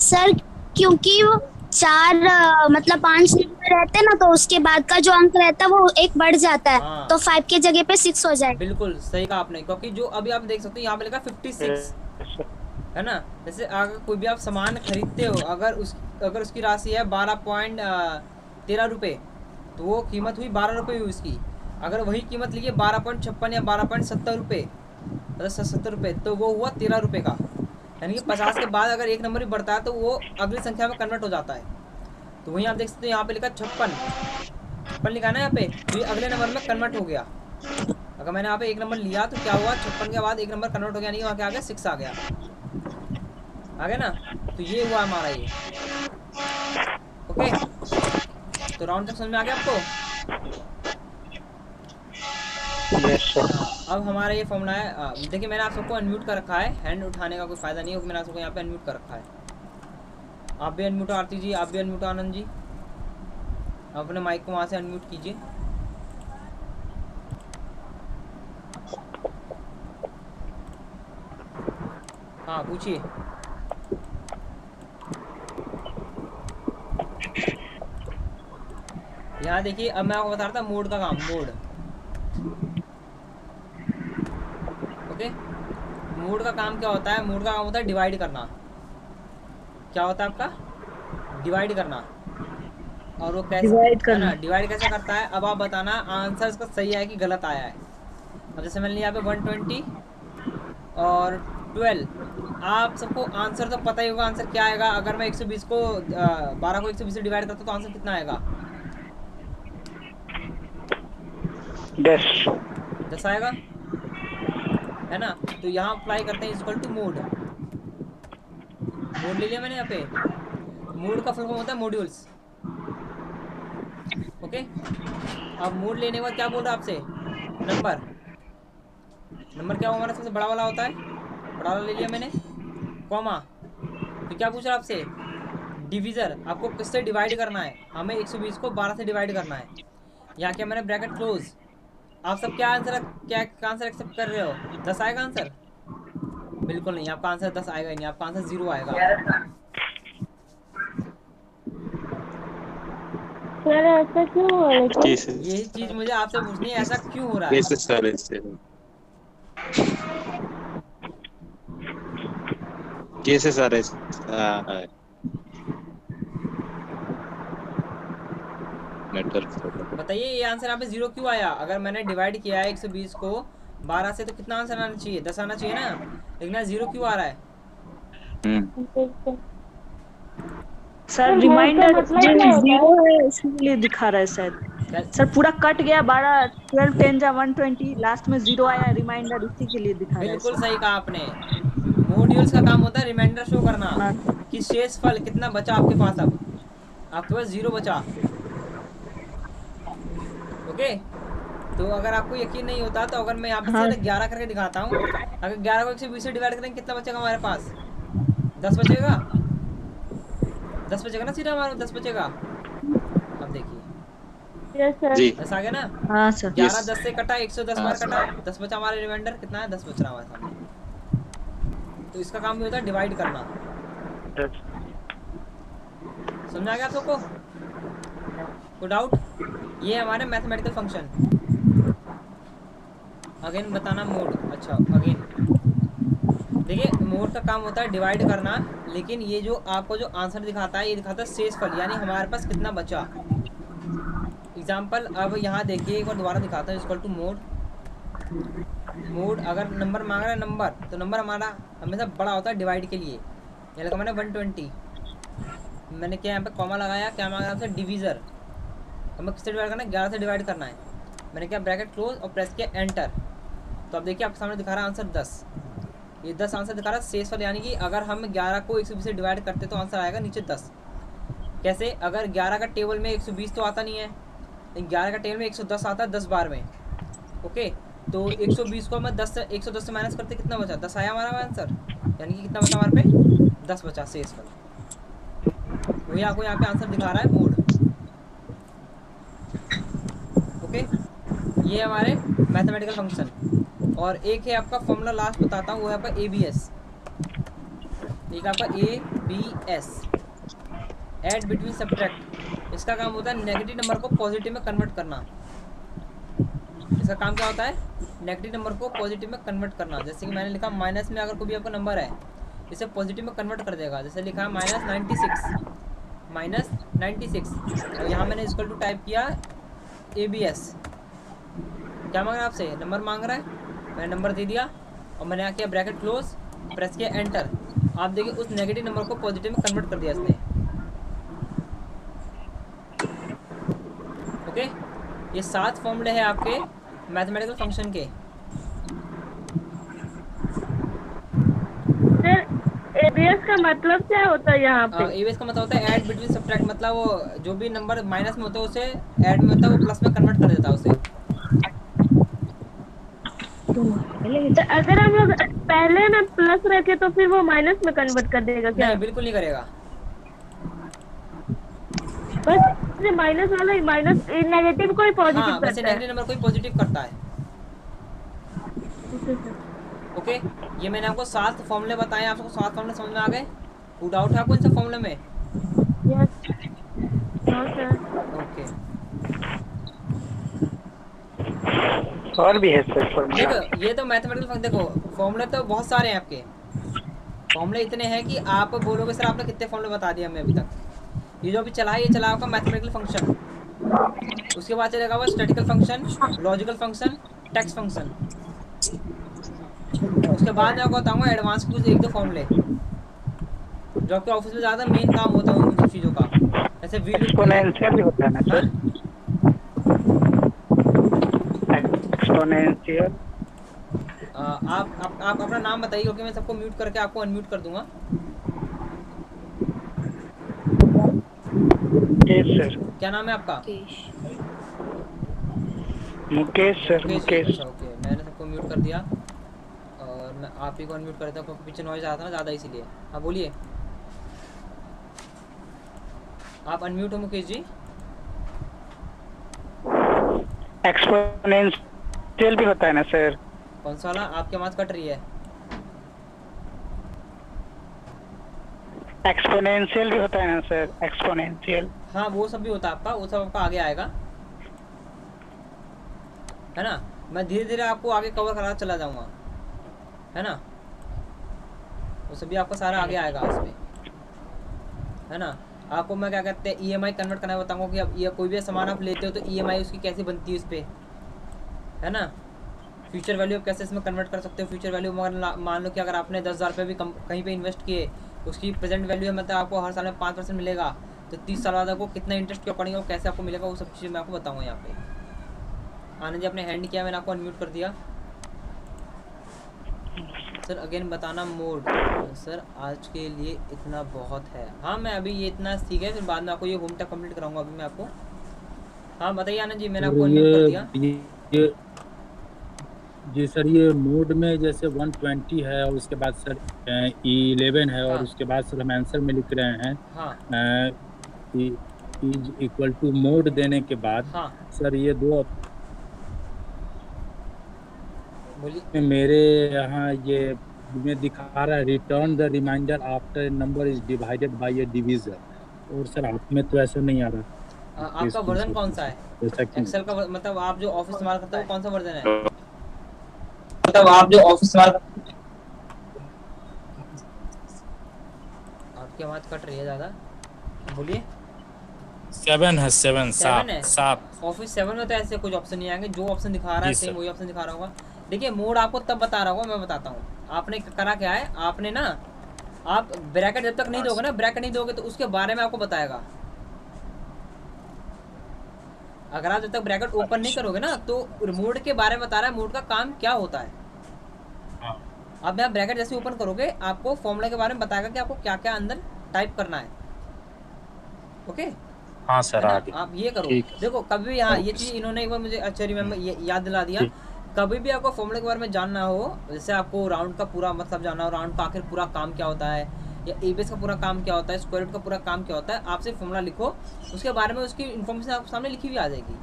सर क्योंकि वो 4 मतलब 5 नंबर रहते हैं ना, तो उसके बाद का जो अंक रहता है वो एक बढ़ जाता है। हाँ। तो 5 के जगह पे 6 हो जाएगा। बिल्कुल सही कहा आपने, क्योंकि जो अभी आप देख सकते हो यहाँ पे लिखा 56, है ना। जैसे अगर कोई भी आप सामान खरीदते हो, अगर उसकी राशि है 12.13 रुपये, तो वो कीमत हुई 12 रुपये हुई उसकी। अगर वही कीमत लिखिए 12.56 या 12.70 रुपये, मतलब 70 रुपये, तो वो हुआ 13 रुपये का। यानी कि 50 के बाद अगर एक नंबर भी बढ़ता है तो वो अगली संख्या में कन्वर्ट हो जाता है। तो वहीं आप देख सकते हो यहाँ पे लिखा 56 लिखा है ना यहाँ पे, तो ये अगले नंबर में कन्वर्ट हो गया। अगर मैंने यहाँ पे एक नंबर लिया तो क्या हुआ, 56 के बाद एक नंबर कन्वर्ट हो गया, नहीं वहाँ क्या आ गया 6 आ गया ना। तो ये हुआ हमारा ये। ओके, तो राउंड तक समझ में आ गया आपको? Yes sir. अब हमारा ये फॉर्मूला है। देखिए मैंने आप सबको अनम्यूट कर रखा है, हैंड उठाने का कोई फायदा नहीं है, मैंने आप सबको यहाँ पे अनम्यूट कर रखा है। आप भी अनम्यूट हो आरती जी, आप भी अनम्यूट हो आनंद जी, आप अपने माइक को वहाँ से अनम्यूट कीजिए। हाँ पूछिए। यहाँ देखिए, अब मैं आपको बता रहा था मोड का काम, मोड। ओके, मोड का काम क्या होता है? मोड का काम होता है डिवाइड करना। क्या होता है आपका? डिवाइड करना। और वो कैसे Divide है ना, करना। डिवाइड कैसे करता है? अब आप बताना आंसर इसका सही है कि गलत आया है। अब जैसे मैंने यहाँ पे 120 और 12, आप सबको आंसर तो पता ही होगा आंसर क्या आएगा। अगर मैं 120 को 12 को 120 से डिवाइड करता तो आंसर कितना आएगा? 10 आएगा, है ना। तो यहाँ अप्लाई करते हैं इक्वल टू मोड। मोड ले लिया मैंने यहाँ पे। मोड का फुल फॉर्म होता है मॉड्यूल्स। ओके, अब मोड लेने के बाद क्या बोल रहा है आपसे? नंबर क्या हमारा सबसे बड़ा वाला होता है, बड़ा वाला ले लिया मैंने, कॉमा। तो क्या पूछ रहा है आपसे? डिवीजर, आपको किससे डिवाइड करना है? हमें 120 को 12 से डिवाइड करना है। यहाँ क्या मैंने ब्रैकेट क्लोज। आप सब क्या आंसर एक्सेप्ट कर रहे हो? 10 आएगा आंसर? बिल्कुल नहीं, आपका आंसर 10 आएगा ही नहीं, आपका आंसर 0 आएगा। सर ऐसा क्यों हो रहा है? यही चीज मुझे आपसे पूछनी है, ऐसा क्यों हो रहा है? कैसे सर ऐसे नेटवर्क बताइए ये आंसर यहाँ पे 0 क्यों आया? अगर मैंने डिवाइड किया है 120 को 12 से तो कितना आंसर आना चाहिए? 10 आना चाहिए ना, लेकिन 0 क्यों आ रहा है? सर रिमाइंडर जीरो है इसलिए दिखा रहा है शायद। सर पूरा कट गया, 12 12 10 जा 120, लास्ट में 0 आया, रिमाइंडर इसी के लिए दिखा रहा है। बिल्कुल सही कहा आपने। मॉड्यूल्स का काम होता है रिमाइंडर शो करना कि शेषफल कितना बचा आपके पास। अब आपके पास 0 बचा। ओके, तो अगर आपको यकीन नहीं होता तो अगर मैं यहाँ पे 11 करके दिखाता हूँ, अगर 11 को 120 से डिवाइड करेंगे कितना बचेगा हमारे पास? 10 बचेगा। 10 बचेगा ना, सीधा हमारा 10 बचेगा। अब देखिए जी 10 आ गया ना। हाँ सर। 11 10 से कटा, 110 बार कटा, 10 बचा हमारा रिमाइंडर। कितना है? 10 बच रहा हमारे सामने। तो इसका काम भी होता है डिवाइड करना। समझ आ गया आप सबको? कोई डाउट? ये हमारे मैथमेटिकल फंक्शन। अगेन बताना मोड। अच्छा अगेन देखिए, मोड का काम होता है डिवाइड करना, लेकिन ये जो आपको जो आंसर दिखाता है ये दिखाता है शेषफल, यानी हमारे पास कितना बचा। एग्जाम्पल अब यहाँ देखिए, एक बार दोबारा दिखाता हूँ। Equal to mod. अगर नंबर मांग रहा है नंबर, तो नंबर हमारा हमेशा बड़ा होता है डिवाइड के लिए। ये लगा मैंने 120, मैंने क्या यहाँ पे कॉमा लगाया, क्या मांग रहा है? डिवीज़र। हमें किससे डिवाइड करना है? 11 से डिवाइड करना है। मैंने क्या ब्रैकेट क्लोज और प्रेस किया एंटर। तो अब देखिए आपके सामने दिखा रहा है आंसर 10। ये 10 आंसर दिखा रहा है शेषफल, यानी कि अगर हम 11 को 120 से डिवाइड करते तो आंसर आएगा नीचे 10। कैसे? अगर 11 का टेबल में 120 तो आता नहीं है, लेकिन 11 का टेबल में 110 आता है 10 बार में। ओके, तो 120 को मैं 110 से माइनस करते कितना बचा? 10 आया हमारा आंसर, यानी कि कितना बचा हमारे पे? 10 बचा शेषफल। वही आपको यहाँ पे आंसर दिखा रहा है मोड। ओके, ये हमारे मैथमेटिकल फंक्शन। और एक है आपका फॉर्मूला, लास्ट बताता हूँ, वो है आपका ABS। एक आपका ABS, ऐड बिटवीन सब्ट्रैक्ट। इसका काम होता है नेगेटिव नंबर को पॉजिटिव में कन्वर्ट करना। इसका काम क्या होता है? नेगेटिव नंबर को पॉजिटिव में कन्वर्ट करना। जैसे कि मैंने लिखा माइनस में अगर कोई भी आपका नंबर है, इसे पॉजिटिव में कन्वर्ट कर देगा। जैसे लिखा है -96, और यहाँ मैंने इक्वल टू टाइप किया ABS। क्या मांग रहा है आपसे? नंबर मांग रहा है, मैंने नंबर दे दिया और मैंने यहाँ किया ब्रैकेट क्लोज, प्रेस किया एंटर। आप देखिए उस नेगेटिव नंबर को पॉजिटिव में कन्वर्ट कर दिया इसने। ओके, ये 7 फॉर्मूले हैं आपके मैथमेटिकल फंक्शन के। सर एबीएस का मतलब क्या होता है यहाँ पे? एबीएस का मतलब होता है ऐड बिटवीन सब्ट्रैक्ट, मतलब वो जो भी नंबर माइनस में होता है उसे ऐड में मतलब वो प्लस में कन्वर्ट कर देता है उसे। तो अगर हम लोग पहले में प्लस रखे तो फिर वो माइनस में कन्वर्ट कर देगा क्या? नहीं, बिल्कुल नहीं करेगा। बस माइनस वाला माइनस नेगेटिव को ही पॉजिटिव हाँ, वैसे करता है। नेगेटिव नंबर को ही पॉजिटिव करता है। ओके, ये मैंने आपको 7 फॉर्मूले बताए, आपको 7 फॉर्मूले समझ में आ गए? कोई डाउट है आपको इन सब फॉर्मूले में? ओके, और भी है सर फॉर्मूला? देखो ये तो मैथमेटिकल फंक्शन, देखो फॉर्मूले तो बहुत सारे हैं आपके। फॉर्मूले इतने हैं कि आप बोलोगे सर आपने कितने फॉर्मूले बता दिए हमें अभी तक। ये जो अभी चला है ये चला आपका मैथमेटिकल फंक्शन, उसके बाद चलेगा वो statistical function, logical function, text function. उसके बाद मैं आपको बताऊंगा एडवांस कुछ 1-2 फॉर्मूले जो आपके ऑफिस में ज़्यादा मेन काम होता है उन सब चीज़ों का, जैसे एक्सपोनेंशियल भी होता है ना सर? एक्सपोनेंशियल। आप अपना नाम बताइए, क्योंकि मैं सबको म्यूट करके आपको अनम्यूट कर दूंगा। मुकेश सर। क्या नाम है आपका? मुकेश सर। मुकेश। अच्छा, ओके, मैंने सबको म्यूट कर दिया और मैं आप ही को अनम्यूट कर देता हूँ क्योंकि पीछे नॉइज आता है ना ज़्यादा, इसीलिए। हाँ बोलिए, आप अनम्यूट हो मुकेश जी। एक्सपोनेंशियल भी होता है ना सर? कौन सा वाला? आपकी आवाज़ कट रही है। एक्सपोनेंशियल भी होता है ना सर? एक्सपोनेंशियल। हाँ वो सब भी होता है आपका, वो सब आपका आगे आएगा, है ना। मैं धीरे धीरे आपको आगे कवर करा चला जाऊंगा, है ना। वो सब भी आपका सारा आगे आएगा उसमें, है ना। आपको मैं क्या कहते हैं ईएमआई कन्वर्ट करना बताऊंगा कि अब ये कोई भी सामान आप लेते हो तो ईएमआई उसकी कैसे बनती है उस पर, है ना। फ्यूचर वैल्यू आप कैसे इसमें कन्वर्ट कर सकते हो। फ्यूचर वैल्यू मगर मान लो कि अगर आपने 10,000 रुपये भी कहीं पे इन्वेस्ट किए, उसकी प्रेजेंट वैल्यू है मतलब आपको हर साल में 5% मिलेगा, तो 30 साल बाद आपको कितना इंटरेस्ट के अकॉर्डिंग वो कैसे आपको मिलेगा, वो सब चीज़ें मैं आपको बताऊँगा यहाँ पे। आनंद जी आपने हैंड किया, मैंने आपको अनम्यूट कर दिया। सर अगेन बताना मोड। सर आज के लिए इतना बहुत है। हाँ मैं अभी ये इतना सीख है, फिर बाद में आपको ये होम टैक कंप्लीट कराऊंगा अभी मैं आपको। हाँ बताइए आनंद जी, मैंने आपको अनम्यूट कर दिया। जी सर, ये मोड में जैसे 120 है और उसके बाद सर 11 है और उसके बाद सर हम आंसर में लिख रहे हैं इज इक्वल टू मोड देने के बाद सर ये दो मेरे यहाँ ये में दिखा रहा है return the remainder after number is divided by a divisor, और सर आप में तो ऐसा नहीं आ रहा। आपका वर्जन कौन सा है एक्सेल का? मतलब आप जो ऑफिस इस्तेमाल करते हो कौन सा वर्जन है? मतलब आप जो ऑफिस इस्तेमाल, आपकी आवाज कट रही है ज्यादा, बोलिए। 7 है, 7 ऑफिस 7 में तो ऐसे कुछ ऑप्शन नहीं आएंगे, जो ऑप्शन दिखा रहा है सेम वही ऑप्शन दिखा रहा होगा। देखिए मोड आपको तब बता रहा होगा, मैं बताता हूँ। आपने करा क्या है, आपने ना आप ब्रैकेट जब तक नहीं दोगे ना, ब्रैकेट नहीं दोगे तो उसके बारे में आपको बताएगा। अगर आप जब तक ब्रैकेट ओपन नहीं करोगे ना तो मोड के बारे में बता रहा है, मोड का काम क्या होता है। अब आप ब्रैकेट जैसे ओपन करोगे आपको फॉर्मूला के बारे में बताएगा कि आपको क्या क्या अंदर टाइप करना है। ओके हाँ सर, आप ये करो। देखो कभी हाँ ये चीज़ इन्होंने एक बार मुझे अच्छा रिमेम्बर याद दिला दिया, कभी भी आपको फॉर्मूले के बारे में जानना हो, जैसे आपको राउंड का पूरा मतलब जानना हो, राउंड का आखिर पूरा काम क्या होता है, या एबीएस का पूरा काम क्या होता है, स्क्वायर रूट का पूरा काम क्या होता है, आप सिर्फ फॉर्मूला लिखो, उसके बारे में उसकी इन्फॉर्मेशन आपके सामने लिखी हुई आ जाएगी,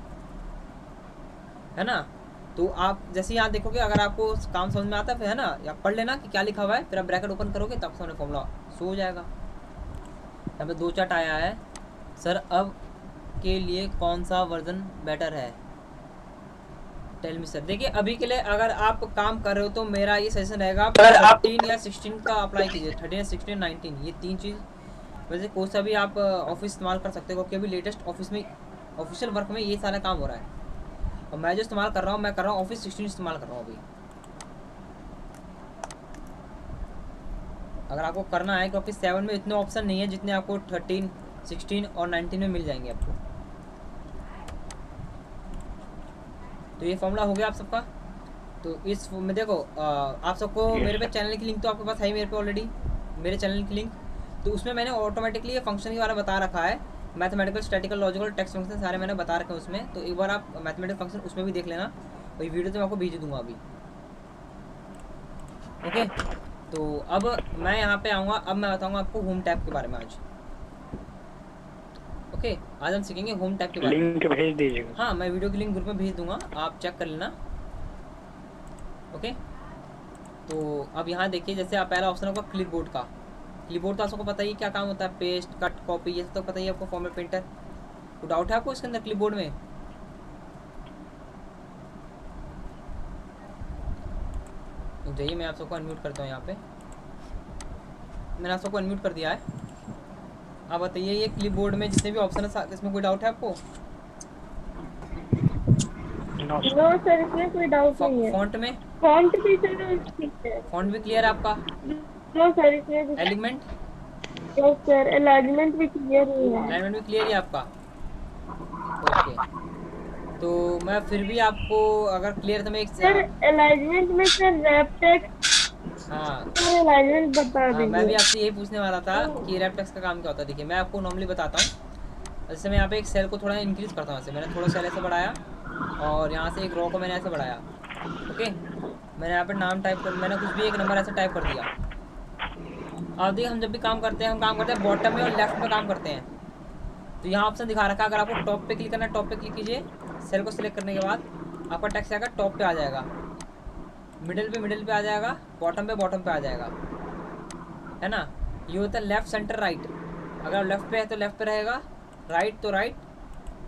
है ना। तो आप जैसे यहाँ देखोगे, अगर आपको काम समझ में आता है फिर है ना, या पढ़ लेना कि क्या लिखा हुआ है, फिर आप ब्रैकेट ओपन करोगे तब सामने फॉर्मूला शो हो जाएगा। यहाँ पे 2 चार्ट आया है। सर अब के लिए कौन सा वर्जन बेटर है? Tell me sir. देखिए अभी के लिए अगर आप काम कर रहे हो तो मेरा ये सजेशन रहेगा, अगर आप 13 या 16 का अप्लाई कीजिए, 13, 16, 19 ये 3 चीज़। वैसे कोई सा भी आप ऑफिस इस्तेमाल कर सकते हो, क्योंकि अभी लेटेस्ट ऑफिस में ऑफिशियल वर्क में ये सारा काम हो रहा है। और मैं जो इस्तेमाल कर रहा हूँ, मैं कर रहा हूँ ऑफिस 16 इस्तेमाल कर रहा हूँ अभी। अगर आपको करना है, क्योंकि 7 में इतने ऑप्शन नहीं है जितने आपको 13, 16 और 19 में मिल जाएंगे आपको। तो ये फॉर्मूला हो गया आप सबका। तो इस में देखो आप सबको मेरे पे चैनल की लिंक तो आपके पास है ही मेरे पे ऑलरेडी, मेरे चैनल की लिंक। तो उसमें मैंने ऑटोमेटिकली ये फंक्शन के बारे में बता रखा है, mathematical, statistical, logical, text function सारे मैंने बता रखे हैं उसमें। तो एक बार आप मैथमेटिकल फंक्शन उसमें भी देख लेना, और ये वीडियो तो मैं आपको भेज दूंगा अभी। ओके, तो अब मैं यहाँ पे आऊँगा, अब मैं बताऊँगा आपको होम टैब के बारे में आज। ओके, आज हम सीखेंगे होम टैब के बारे में। लिंक भेज दीजिएगा। हाँ, मैं वीडियो की लिंक ग्रुप में भेज दूंगा, आप चेक कर लेना। ओके, तो अब यहाँ देखिए, जैसे आप पहला ऑप्शन होगा क्लिपबोर्ड का। क्लिपबोर्ड तो आपको पता ही क्या काम होता है, पेस्ट, कट, कॉपी, ये सब तो पता ही है आपको, फॉर्मेट, प्रिंटर। तो डाउट है आपको इसके अंदर क्लिपबोर्ड में? जाइए, मैं आप सबको अनम्यूट करता हूँ। यहाँ पे मैंने आप सबको अनम्यूट कर दिया है। अब बताइए ये क्लिपबोर्ड में जितने भी ऑप्शन है इसमें कोई डाउट है आपको? नो सर, इसमें कोई डाउट नहीं है। फॉन्ट में? फॉन्ट भी सर ठीक है। फॉन्ट भी क्लियर है आपका? नो सर, इसमें एलिमेंट? नो सर, अलाइनमेंट भी क्लियर ही है। अलाइनमेंट भी क्लियर है आपका? ओके, तो मैं फिर भी आपको अगर क्लियर तो मैं एक सर अलाइनमेंट में सर रैप टेक्स्ट, हाँ अलाइनमेंट बता हाँ, दीजिए। मैं भी आपसे यही पूछने वाला था कि रैप टेक्स्ट का काम क्या होता है। देखिए, मैं आपको नॉर्मली बताता हूँ। जैसे मैं यहाँ पे एक सेल को थोड़ा इंक्रीज करता हूँ, ऐसे मैंने थोड़ा सेल ऐसे बढ़ाया, और यहाँ से एक रो को मैंने ऐसे बढ़ाया। ओके, मैंने यहाँ पे नाम टाइप कर, मैंने कुछ भी एक नंबर ऐसे टाइप कर दिया। अब देखिए, हम जब भी काम करते हैं, हम काम करते हैं बॉटम में और लेफ्ट में काम करते हैं। तो यहाँ ऑप्शन दिखा रखा है, अगर आपको टॉप पे क्लिक करना है, टॉप पे क्लिक कीजिए। सेल को सिलेक्ट करने के बाद आपका टेक्स्ट आएगा, टॉप पे आ जाएगा, मिडिल पे आ जाएगा, बॉटम पे आ जाएगा, है ना। ये होता है लेफ्ट, सेंटर, राइट। अगर लेफ्ट पे है तो लेफ्ट पे रहेगा, राइट तो राइट,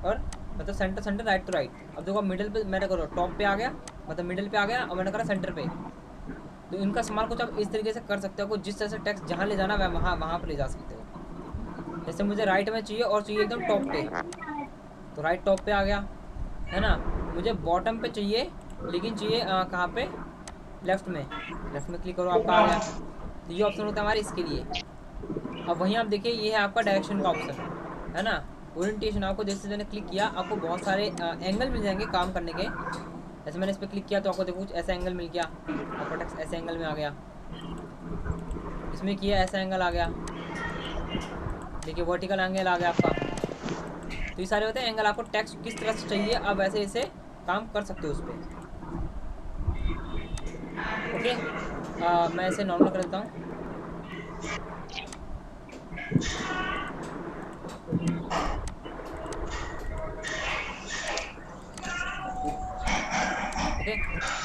और मतलब सेंटर, राइट तो राइट। अब देखो मिडिल पे मैंने करो, टॉप पे आ गया, मतलब मिडिल पे आ गया, और मैंने करा सेंटर पे। तो इनका इस्तेमाल कुछ आप इस तरीके से कर सकते हो, जिस तरह से टेक्स्ट जहाँ ले जाना है वहाँ पर ले जा सकते हो। जैसे मुझे राइट में चाहिए और चाहिए एकदम टॉप पे, तो राइट टॉप पे आ गया, है ना। मुझे बॉटम पे चाहिए, लेकिन चाहिए कहाँ पे? लेफ्ट में क्लिक करो, आपका आ गया। तो ये ऑप्शन होता है हमारे इसके लिए। अब वहीं आप देखिए, ये है आपका डायरेक्शन का ऑप्शन, है ना। ओरिएंटेशन, आपको जैसे मैंने क्लिक किया, आपको बहुत सारे एंगल मिल जाएंगे काम करने के। जैसे मैंने इस पर क्लिक किया तो आपको देखो कुछ ऐसा एंगल मिल गया, आपका टेक्स्ट ऐसे एंगल में आ गया। इसमें किया ऐसा एंगल आ गया, देखिए वर्टिकल एंगल आ गया आपका। तो ये सारे होते हैं एंगल, आपको टेक्स्ट किस तरह से चाहिए आप वैसे इसे काम कर सकते हो उस पर। ओके, मैं इसे नॉर्मल कर देता हूँ। ओके,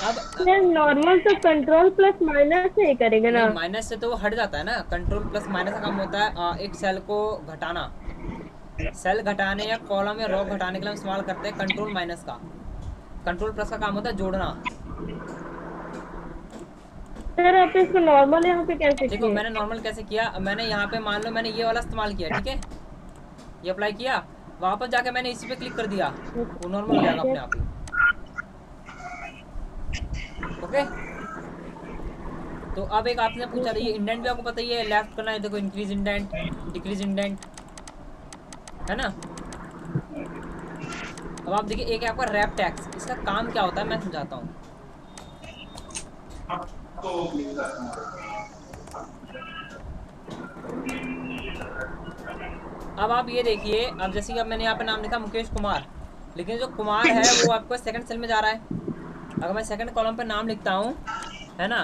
अब नॉर्मल तो कंट्रोल प्लस माइनस से ही करेंगे ना? माइनस से तो वो हट जाता है ना। कंट्रोल प्लस माइनस का काम होता है एक सेल को घटाना। सेल घटाने या कॉलम या रो घटाने के लिए हम इस्तेमाल करते हैं कंट्रोल माइनस का। कंट्रोल प्लस का काम होता है जोड़ना। सर आप इसको नॉर्मल यहाँ पे कैसे देखो किए? मैंने नॉर्मल कैसे किया, मैंने यहाँ पे मान लो मैंने ये वाला इस्तेमाल किया, ठीक है, ये अप्लाई किया, वापस जाके मैंने इसी पे क्लिक कर दिया, वो नॉर्मल हो जाएगा अपने आप ही। ओके, तो अब एक आपने पूछा था, ये इंडेंट भी आपको पता ही है, लेफ्ट करना है, देखो इंक्रीज इंडेंट, डिक्रीज इंडेंट, है ना। अब आप देखिए, एक है आपका रैप टैक्स, इसका काम क्या होता है मैं समझाता हूँ। अब आप ये देखिए, अब जैसे कि अब मैंने यहाँ पे नाम लिखा मुकेश कुमार, लेकिन जो कुमार है वो आपको सेकंड सेल में जा रहा है। अगर मैं सेकंड कॉलम पे नाम लिखता हूँ, है ना,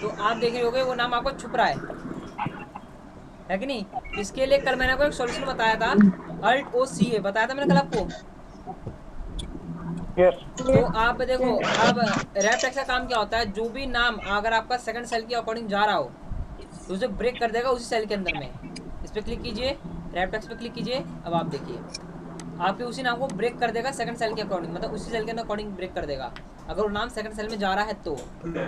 तो आप देख रहे होगे वो नाम आपको छुप रहा है कि नहीं। इसके लिए कल मैंने आपको एक सॉल्यूशन बताया था, अल्ट ओ सी ए बताया था मैंने कल आपको। तो आप देखो, अब रैप टेक्स्ट का काम क्या होता है, जो भी नाम अगर आपका सेकंड सेल के अकॉर्डिंग जा रहा हो तो उसे ब्रेक कर देगा उसी सेल के अंदर में। इस पर क्लिक कीजिए, रैप टेक्स्ट पे क्लिक कीजिए, अब आप देखिए आपके उसी नाम को ब्रेक कर देगा सेकंड सेल के अकॉर्डिंग, मतलब उसी सेल के अकॉर्डिंग ब्रेक कर देगा अगर वो नाम सेकंड सेल में जा रहा है तो। ओके,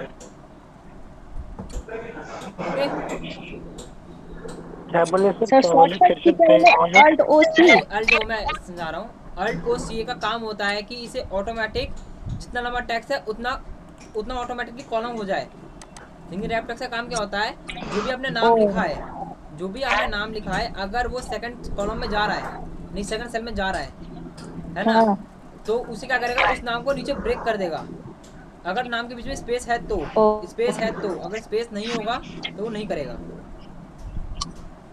क्या बोले सर शॉर्टकट की तरह अल्ट ओ सी, अल्ट ओ मैं समझा रहा हूँ। अल्ट ओ सी ए का काम होता है कि इसे ऑटोमेटिक जितना लंबा टेक्स्ट है उतना ऑटोमेटिकली कॉलम हो जाए। लेकिन रैप टेक्स्ट का काम क्या होता है, जो भी आपने नाम लिखा है, जो भी आपने नाम लिखा है, अगर वो सेकंड कॉलम में जा रहा है, नहीं सेकंड सेल में जा रहा है, है ना, तो उसे क्या करेगा, उस नाम को नीचे ब्रेक कर देगा। अगर नाम के बीच में स्पेस है तो, अगर स्पेस नहीं होगा तो वो नहीं करेगा।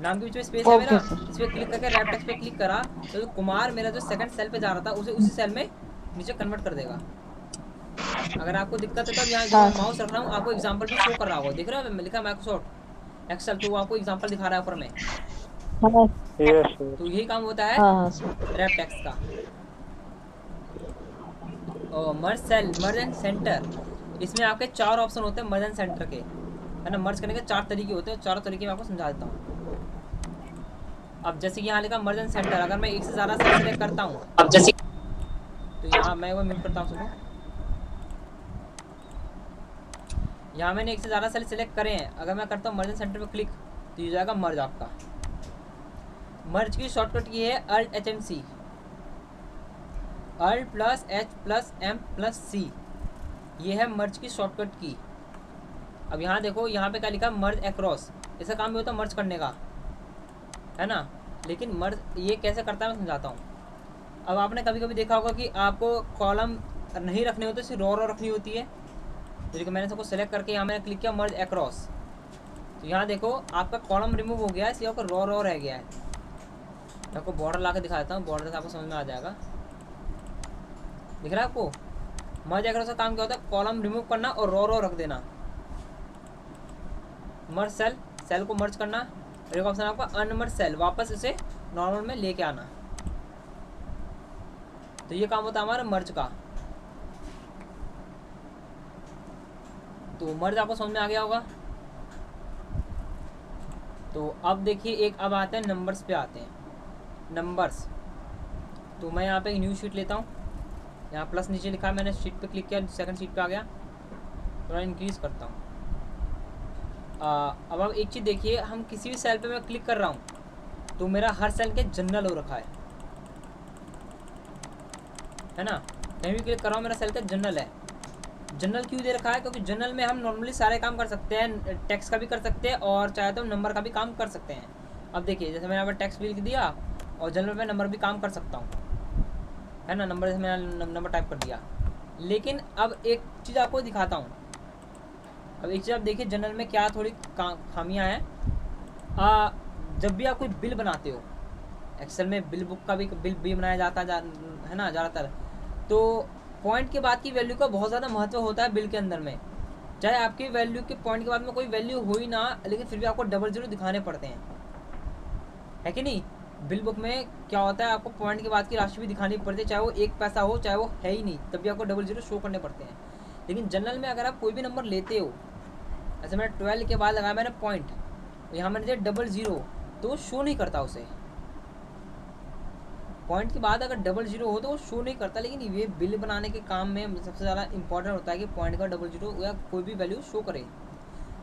नाम के बीच में स्पेस है मेरा, इस पे क्लिक करके रैप टेक्स्ट पे क्लिक करा तो कुमार मेरा जो सेकंड सेल पे जा रहा था उसे उसी सेल में नीचे कन्वर्ट कर देगा। अगर आपको दिक्कत है तो यहाँ जो माउस रख रहा हूँ आपको एग्जांपल भी शो कर रहा होगा, देख रहे हो मैं लिखा माइक्रोसॉफ्ट एक्सेल, तो वो आपको एग्जांपल दिखा रहा है ऊपर में। तो यही काम होता है रैप टेक्स्ट का। और merge cell, merge and centre, इसमें आपके 4 ऑप्शन होते हैं मर्ज एंड सेंटर के, है ना। मर्ज करने के 4 तरीके होते हैं, 4 तरीके मैं आपको समझा देता हूँ। अब जैसे कि यहाँ लिखा मर्ज एंड सेंटर, अगर मैं एक से ज़्यादा सेल सेलेक्ट करता हूँ, अब जैसे तो यहाँ मैं वो म्यूट करता हूँ, सुनो। यहाँ मैंने एक से ज़्यादा सेल सेलेक्ट करे हैं, अगर मैं करता हूँ मर्ज एंड सेंटर पे क्लिक तो ये जाएगा मर्ज आपका। मर्ज की शॉर्टकट की है Alt+HMC, Alt+H+M+C, ये है मर्ज की शॉर्टकट की। अब यहाँ देखो, यहाँ पे क्या लिखा, मर्ज अक्रॉस, इसका काम भी होता है मर्ज करने का, है ना। लेकिन मर्ज ये कैसे करता है मैं समझाता हूँ। अब आपने कभी कभी देखा होगा कि आपको कॉलम नहीं रखने होते, सिर्फ रो रखनी होती है। तो मैंने सबको सेलेक्ट करके यहाँ मैंने क्लिक किया मर्ज अक्रॉस, तो यहाँ देखो आपका कॉलम रिमूव हो गया है, सिर्फ आपका रो रह गया है। मैं आपको बॉर्डर ला के दिखा देता हूँ, बॉर्डर से आपको समझ में आ जाएगा। दिख रहा है आपको? मर्ज अक्रॉस का काम क्या होता है, कॉलम रिमूव करना और रो रख देना। मर्ज सेल, सेल को मर्ज करना, और एक ऑप्शन आपका अनमर्ज सेल, वापस इसे नॉर्मल में लेके आना। तो ये काम होता है हमारा मर्ज का। तो मर्ज आपको समझ में आ गया होगा। तो अब देखिए एक अब आते हैं नंबर्स पे आते हैं। नंबर्स, तो मैं यहाँ पे एक न्यू शीट लेता हूँ, यहाँ प्लस नीचे लिखा है, मैंने शीट पे क्लिक किया, सेकंड शीट पे आ गया, थोड़ा इंक्रीज करता हूँ। अब आप एक चीज़ देखिए, हम किसी भी सेल पे मैं क्लिक कर रहा हूँ तो मेरा हर सेल के जनरल हो रखा है ना। कहीं भी क्लिक कर रहा हूँ मेरा सेल का जनरल है। जनरल क्यों दे रखा है, क्योंकि जनरल में हम नॉर्मली सारे काम कर सकते हैं, टेक्स्ट का भी कर सकते हैं और चाहे तो नंबर का भी काम कर सकते हैं। अब देखिए जैसे मैंने यहाँ पर टेक्स्ट भी लिख दिया और जनरल में नंबर भी काम कर सकता हूँ, है ना। नंबर जैसे मैंने नंबर टाइप कर दिया। लेकिन अब एक चीज़ आपको दिखाता हूँ। अब एक चीज़ आप देखिए जनरल में क्या थोड़ी खामियाँ हैं। जब भी आप कोई बिल बनाते हो, एक्सेल में बिल बुक का भी बिल भी बनाया जाता है ना ज़्यादातर, तो पॉइंट के बाद की वैल्यू का बहुत ज़्यादा महत्व होता है बिल के अंदर में। चाहे आपकी वैल्यू के पॉइंट के बाद में कोई वैल्यू हो ही ना, लेकिन फिर भी आपको 00 दिखाने पड़ते हैं, है कि नहीं। बिल बुक में क्या होता है, आपको पॉइंट के बाद की राशि भी दिखानी पड़ती है, चाहे वो 1 पैसा हो चाहे वो है ही नहीं, तब भी आपको 00 शो करने पड़ते हैं। लेकिन जनरल में अगर आप कोई भी नंबर लेते हो, ऐसे मैंने 12 के बाद लगाया मैंने पॉइंट, यहाँ मैंने दिया 00, तो वो शो नहीं करता उसे। पॉइंट के बाद अगर 00 हो तो वो शो नहीं करता। लेकिन ये बिल बनाने के काम में सबसे ज़्यादा इंपॉर्टेंट होता है कि पॉइंट का 00 या कोई भी वैल्यू शो करे।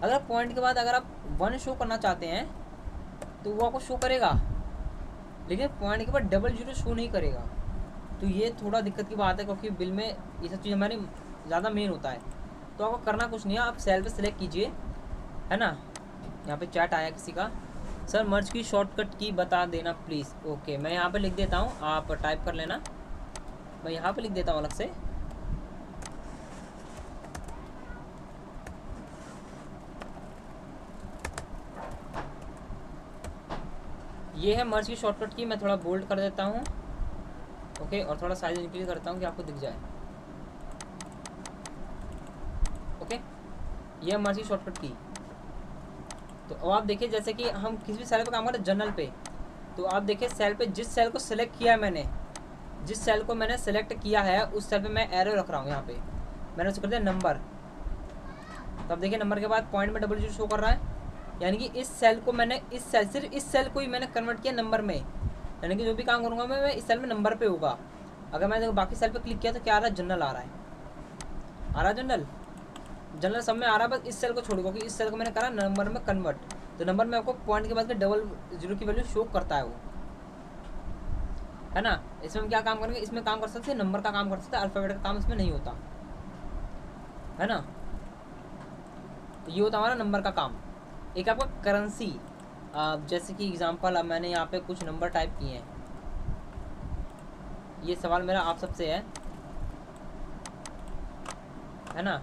अगर पॉइंट के बाद अगर आप 1 शो करना चाहते हैं तो वो आपको शो करेगा, लेकिन पॉइंट के बाद 00 शो नहीं करेगा। तो ये थोड़ा दिक्कत की बात है, क्योंकि बिल में ये सब चीज़ हमारी ज़्यादा मेन होता है। तो आपको करना कुछ नहीं है, आप सेल पे सेलेक्ट कीजिए, है ना। यहाँ पे चैट आया किसी का, सर मर्ज की शॉर्टकट की बता देना प्लीज़। ओके, मैं यहाँ पे लिख देता हूँ, आप टाइप कर लेना। मैं यहाँ पे लिख देता हूँ अलग से। ये है मर्ज की शॉर्टकट की, मैं थोड़ा बोल्ड कर देता हूँ, ओके, और थोड़ा साइज इंक्रीज करता हूँ कि आपको दिख जाए। ओके, ये मर्ज की शॉर्टकट की। तो अब आप देखिए जैसे कि हम किसी भी सेल पे काम करते हैं जनरल पे, तो आप देखिए सेल पे जिस सेल को सिलेक्ट किया है मैंने, जिस सेल को मैंने सेलेक्ट किया है उस सेल पे मैं एरो रख रहा हूँ। यहाँ पे मैंने उसको कर दिया नंबर, तो अब देखिए नंबर के बाद पॉइंट में 00 शो कर रहा है, यानी कि इस सेल को मैंने सिर्फ इस सेल को ही मैंने कन्वर्ट किया नंबर में, यानी कि जो भी काम करूँगा मैं इस सेल में नंबर पे होगा। अगर मैंने बाकी सेल पे क्लिक किया तो क्या आ रहा है, जनरल आ रहा है, जनरल सब में आ रहा है, बस इस सेल को छोड़, क्योंकि इस सेल को मैंने करा नंबर में कन्वर्ट। तो नंबर में आपको पॉइंट के बाद के 00 की वैल्यू शो करता है वो, है ना। इसमें हम क्या काम करेंगे, इसमें काम कर सकते हैं, नंबर का काम कर सकते हैं, अल्फ़ाबेट का काम इसमें नहीं होता, है ना। तो ये होता हमारा नंबर का काम। एक आपका करेंसी, जैसे कि एग्जांपल अब मैंने यहाँ पे कुछ नंबर टाइप किए हैं, ये सवाल मेरा आप सबसे है ना।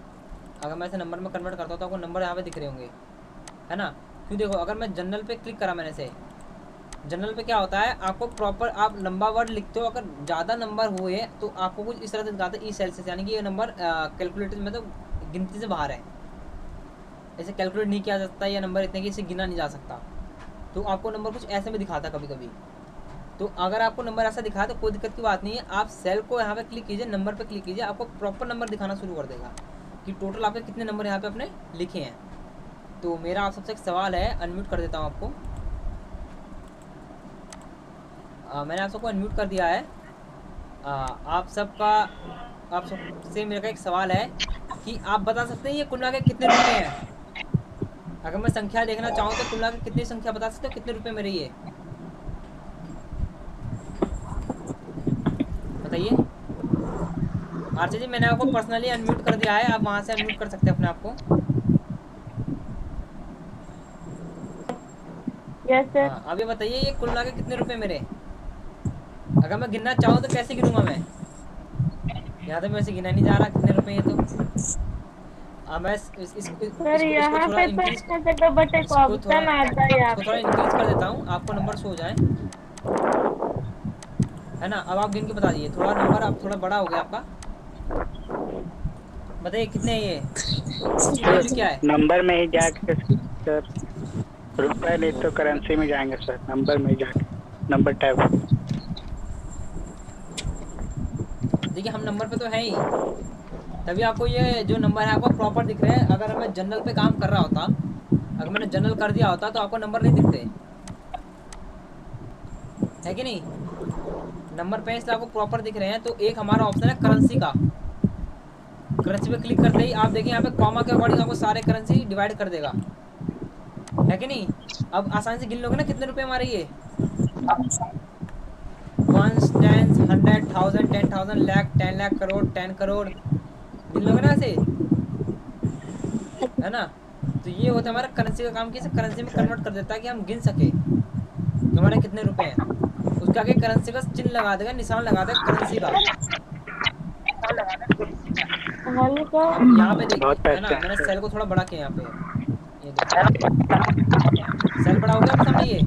अगर मैं इसे नंबर में कन्वर्ट करता हूँ तो आपको नंबर यहाँ पे दिख रहे होंगे, है ना। क्यों, देखो अगर मैं जनरल पे क्लिक करा मैंने से, जनरल पे क्या होता है, आपको प्रॉपर आप लंबा वर्ड लिखते हो, अगर ज़्यादा नंबर हुए तो आपको कुछ इस तरह से दिखाता है ई सेल्सियस, यानी कि ये नंबर कैलकुलेटर में तो गिनती से बाहर है, ऐसे कैलकुलेट नहीं किया जा सकता, या नंबर इतने कि इसे गिना नहीं जा सकता। तो आपको नंबर कुछ ऐसे में दिखाता है कभी कभी। तो अगर आपको नंबर ऐसा दिखा तो कोई दिक्कत की बात नहीं है, आप सेल को यहाँ पे क्लिक कीजिए, नंबर पे क्लिक कीजिए, आपको प्रॉपर नंबर दिखाना शुरू कर देगा कि टोटल आपके कितने नंबर यहाँ पे आपने लिखे हैं। तो मेरा आप सबसे एक सवाल है, अनम्यूट कर देता हूँ आपको। मैंने आप सबको अनम्यूट कर दिया है। आप सबसे मेरा एक सवाल है कि आप बता सकते हैं ये कुल मिला के कितने रुपए हैं। अगर मैं संख्या देखना चाहूँ तो कुल मिला के कितनी संख्या बता सकते हो, कितने रुपए में रही है, बताइए। आरचे जी मैंने आपको पर्सनली अनम्यूट कर दिया है, आप वहाँ से अनम्यूट कर सकते हैं अपने आप को। Yes sir. हाँ, अब ये बताइए ये कुल मिला के कितने रुपए मेरे। अगर मैं गिनना चाहूँ तो कैसे गिनूंगा मैं, यहाँ तो मैं ऐसे गिना नहीं जा रहा कितने रुपए ये। तो मैं सर यहाँ पे तो इतने जगह बट एक ऑप्शन आता है, यहाँ थोड़ा इंक्रीज कर देता हूँ, आपको नंबर शो हो जाए, है ना। अब आप गिन के बता दीजिए, थोड़ा नंबर अब थोड़ा बड़ा हो गया आपका, बताइए कितने हैं ये, क्या है। नंबर में ही जाके सर, रुपए नहीं तो करेंसी में जाएंगे सर, नंबर में ही जाके नंबर टैब। देखिए हम नंबर पे तो है ही, तभी आपको ये जो नंबर है आपको प्रॉपर दिख रहे हैं। अगर मैं जनरल पे काम कर रहा होता, अगर मैंने जनरल कर दिया होता तो आपको नंबर नहीं दिखते, है कि नहीं। नंबर पे इसलिए आपको प्रॉपर दिख रहे हैं। तो एक हमारा ऑप्शन है करेंसी का, करेंसी पे क्लिक करते ही आप देखिए यहाँ पे कॉमा के अकॉर्डिंग आपको सारे करेंसी डिवाइड कर देगा, है कि नहीं। अब आसानी से गिन लोगे ना कितने रुपए हमारे ये, 1 10 100 1000 10,000 लाख 10 लाख करोड़ 10 करोड़ गिन लोगे ना ऐसे, है ना। तो ये होता है हमारा करेंसी का काम, कि इसे करेंसी में कन्वर्ट कर देता है कि हम गिन सके हमारे कितने रुपए हैं। उसके आगे करेंसी का चिन्ह लगा देगा, निशान लगा देगा करेंसी का। यहाँ पे देखिए, है ना, मैंने सेल को थोड़ा बड़ा किया यहाँ पे, ये देखिए सेल बड़ा हो गया आपके सामने, ये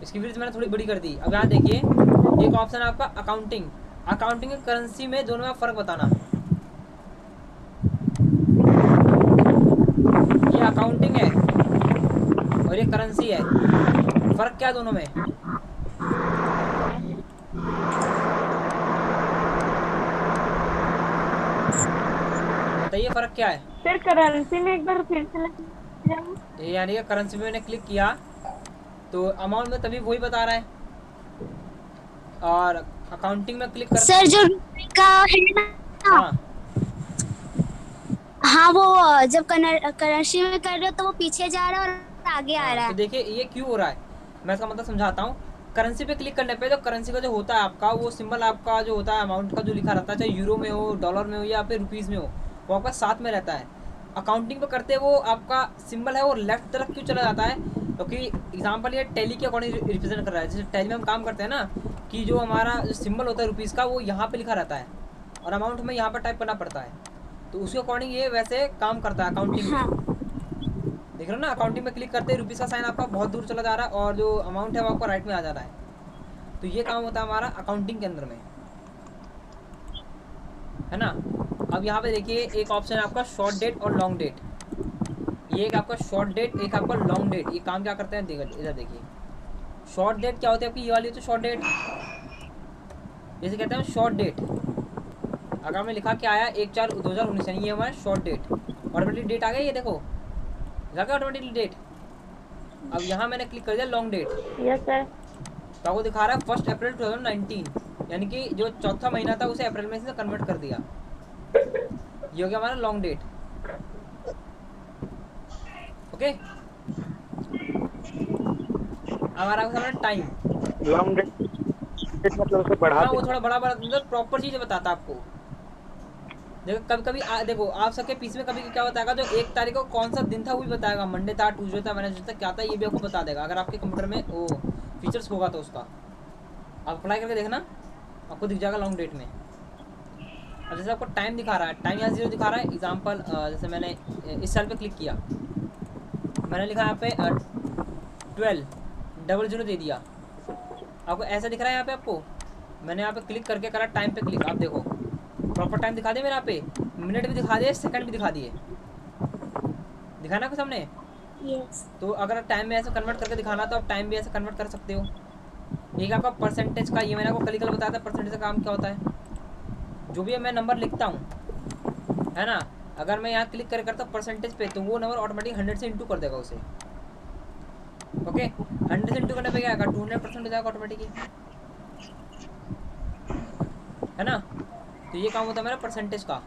इसकी विड्थ मैंने थोड़ी बड़ी कर दी। अब यहाँ देखिए एक ऑप्शन है आपका अकाउंटिंग, अकाउंटिंग और करेंसी में दोनों में फर्क बताना। ये अकाउंटिंग है और ये करेंसी है, फर्क क्या है दोनों में। बताइए फर्क क्या है। सर करेंसी में एक बार फिर से यानी कि करेंसी में मैंने क्लिक किया तो अमाउंट में तभी वही बता रहा है, और अकाउंटिंग में क्लिक कर सर जो का है ना, हाँ वो जब करेंसी में कर रहे हो तो वो पीछे जा रहा है और आगे आ रहा है। तो देखिए ये क्यों हो रहा है, मैं इसका मतलब समझाता हूँ। करेंसी पे क्लिक करने पे तो करेंसी का जो होता है आपका वो सिंबल आपका जो होता है अमाउंट का जो लिखा रहता है, चाहे यूरो में हो, डॉलर में हो या फिर रुपीज़ में हो, वो आपका साथ में रहता है। अकाउंटिंग पे करते वो आपका सिंबल है वो लेफ्ट तरफ क्यों चला जाता है, क्योंकि एग्जांपल ये टैली के अकॉर्डिंग रिप्रेजेंट कर रहा है। जैसे टैली में हम काम करते हैं ना, कि जो हमारा जो सिंबल होता है रुपीज़ का वो यहाँ पे लिखा रहता है और अमाउंट हमें यहाँ पर टाइप करना पड़ता है, तो उसके अकॉर्डिंग ये वैसे काम करता है अकाउंटिंग में। देख रहे हो ना, अकाउंटिंग में क्लिक करते रुपीज़ का साइन आपका बहुत दूर चला जा रहा है और जो अमाउंट है वो आपका राइट में आ जा रहा है। तो ये काम होता है हमारा अकाउंटिंग के अंदर में, है ना। अब यहाँ पे देखिए एक ऑप्शन है आपका शॉर्ट डेट और लॉन्ग डेट। ये एक आपका शॉर्ट डेट, एक आपका लॉन्ग डेट। ये काम क्या करते हैं इधर देखिए। शॉर्ट डेट क्या होती है आपकी, ये वाली तो शॉर्ट डेट, जैसे कहते हैं शॉर्ट डेट। अगर मैं लिखा क्या आया 1/4/2019 यानी ये हमारा शॉर्ट डेट। ऑटोमेटिक डेट आ गया, ये देखो लगा ऑटोमेटिकली डेट। अब यहाँ मैंने क्लिक कर दिया लॉन्ग डेट। Yes sir. तो आपको दिखा रहा है 1 अप्रैल 2019, यानी कि जो चौथा महीना था उसे अप्रैल में से कन्वर्ट कर दिया। ये हो गया हमारा लॉन्ग डेट। ओके, अब आ रहा है टाइम। लॉन्ग डेट मतलब उसे बढ़ा वो थोड़ा बड़ा मतलब प्रॉपर चीज़ें बताता है आपको। देखो कभी कभी देखो आप सबके पीस में कभी क्या बताएगा, जो 1 तारीख को कौन सा दिन था वो भी बताएगा, मंडे था, ट्यूसडे था, वेडनेसडे था, क्या था ये भी आपको बता देगा। अगर आपके कंप्यूटर में वो फीचर्स होगा तो उसका आप अप्लाई करके देखना, आपको दिख जाएगा लॉन्ग डेट में। अब जैसे आपको टाइम दिखा रहा है, टाइम यहाँ 0 दिखा रहा है। एग्जाम्पल जैसे मैंने इस सेल पे क्लिक किया, मैंने लिखा यहाँ पे 12:00 दे दिया। आपको ऐसा दिख रहा है यहाँ पे आपको। मैंने यहाँ पे क्लिक करके करा टाइम पे क्लिक, आप देखो प्रॉपर टाइम दिखा दिया मेरे यहाँ पे, मिनट भी दिखा दिए, सेकंड भी दिखा दिए, दिखाना आपके सामने। यस। तो अगर टाइम में ऐसे कन्वर्ट करके दिखाना तो आप टाइम भी ऐसे कन्वर्ट कर सकते हो। एक आपका परसेंटेज का, ये मैंने आपको कल बताया था परसेंटेज का काम क्या होता है। जो भी मैं नंबर लिखता हूँ है ना, अगर मैं यहाँ क्लिक करता हूँ परसेंटेज पे तो वो नंबर ऑटोमेटिक 100 से इंटू कर देगा उसे। ओके 100 से इंटू करने पे क्या आएगा, 200% हो जाएगा ऑटोमेटिकली, है ना। तो ये काम होता है मेरा परसेंटेज का।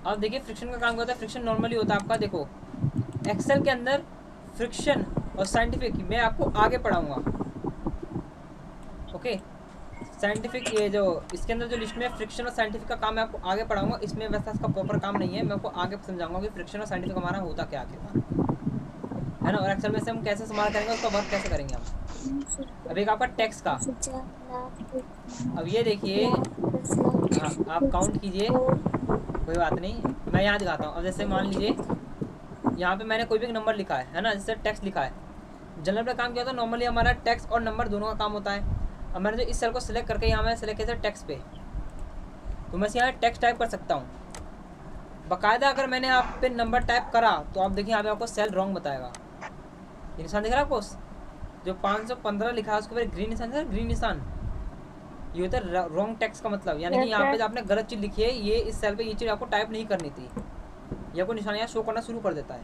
अब देखिए फ्रिक्शन का काम क्या होता है। फ्रिक्शन नॉर्मली होता है आपका, देखो एक्सेल के अंदर फ्रिक्शन और साइंटिफिक मैं आपको आगे पढ़ाऊंगा। ओके साइंटिफिक, ये जो इसके अंदर जो लिस्ट में फ्रिक्शन और साइंटिफिक का काम मैं आपको आगे पढ़ाऊंगा। इसमें वैसा इसका प्रॉपर काम नहीं है, मैं आपको आगे समझाऊंगा कि फ्रिक्शन और साइंटिफिक हमारा होता क्या आखिरकार, है ना। और एक्सेल में से हम कैसे इस्तेमाल करेंगे, उसका वर्क कैसे करेंगे हम। अब एक आपका टैक्स का, अब ये देखिए आप काउंट कीजिए, कोई बात नहीं, मैं यहाँ दिखाता हूँ। अब जैसे मान लीजिए यहाँ पे मैंने कोई भी एक नंबर लिखा है ना, जैसे टैक्स लिखा है। जनरल पे काम क्या होता है, नॉर्मली हमारा टैक्स और नंबर दोनों का काम होता है। अब मैंने जो इस सेल को सिलेक्ट करके यहाँ मैं सिलेक्ट किया टैक्स पे, तो मैं यहाँ टैक्स टाइप कर सकता हूँ बाकायदा। अगर मैंने यहाँ पे नंबर टाइप करा तो आप देखिए यहाँ पे आपको सेल रॉन्ग बताएगा। ये निशान दिख रहा है आपको, जो 515 लिखा है उसके ऊपर ग्रीन निशान है, ग्रीन निशान ये होता है रॉन्ग टैक्स का मतलब, यानी कि यहाँ पे आपने गलत चीज़ लिखी है। ये इस सेल पे ये चीज़ आपको टाइप नहीं करनी थी, ये आपको निशान यहाँ शो करना शुरू कर देता है।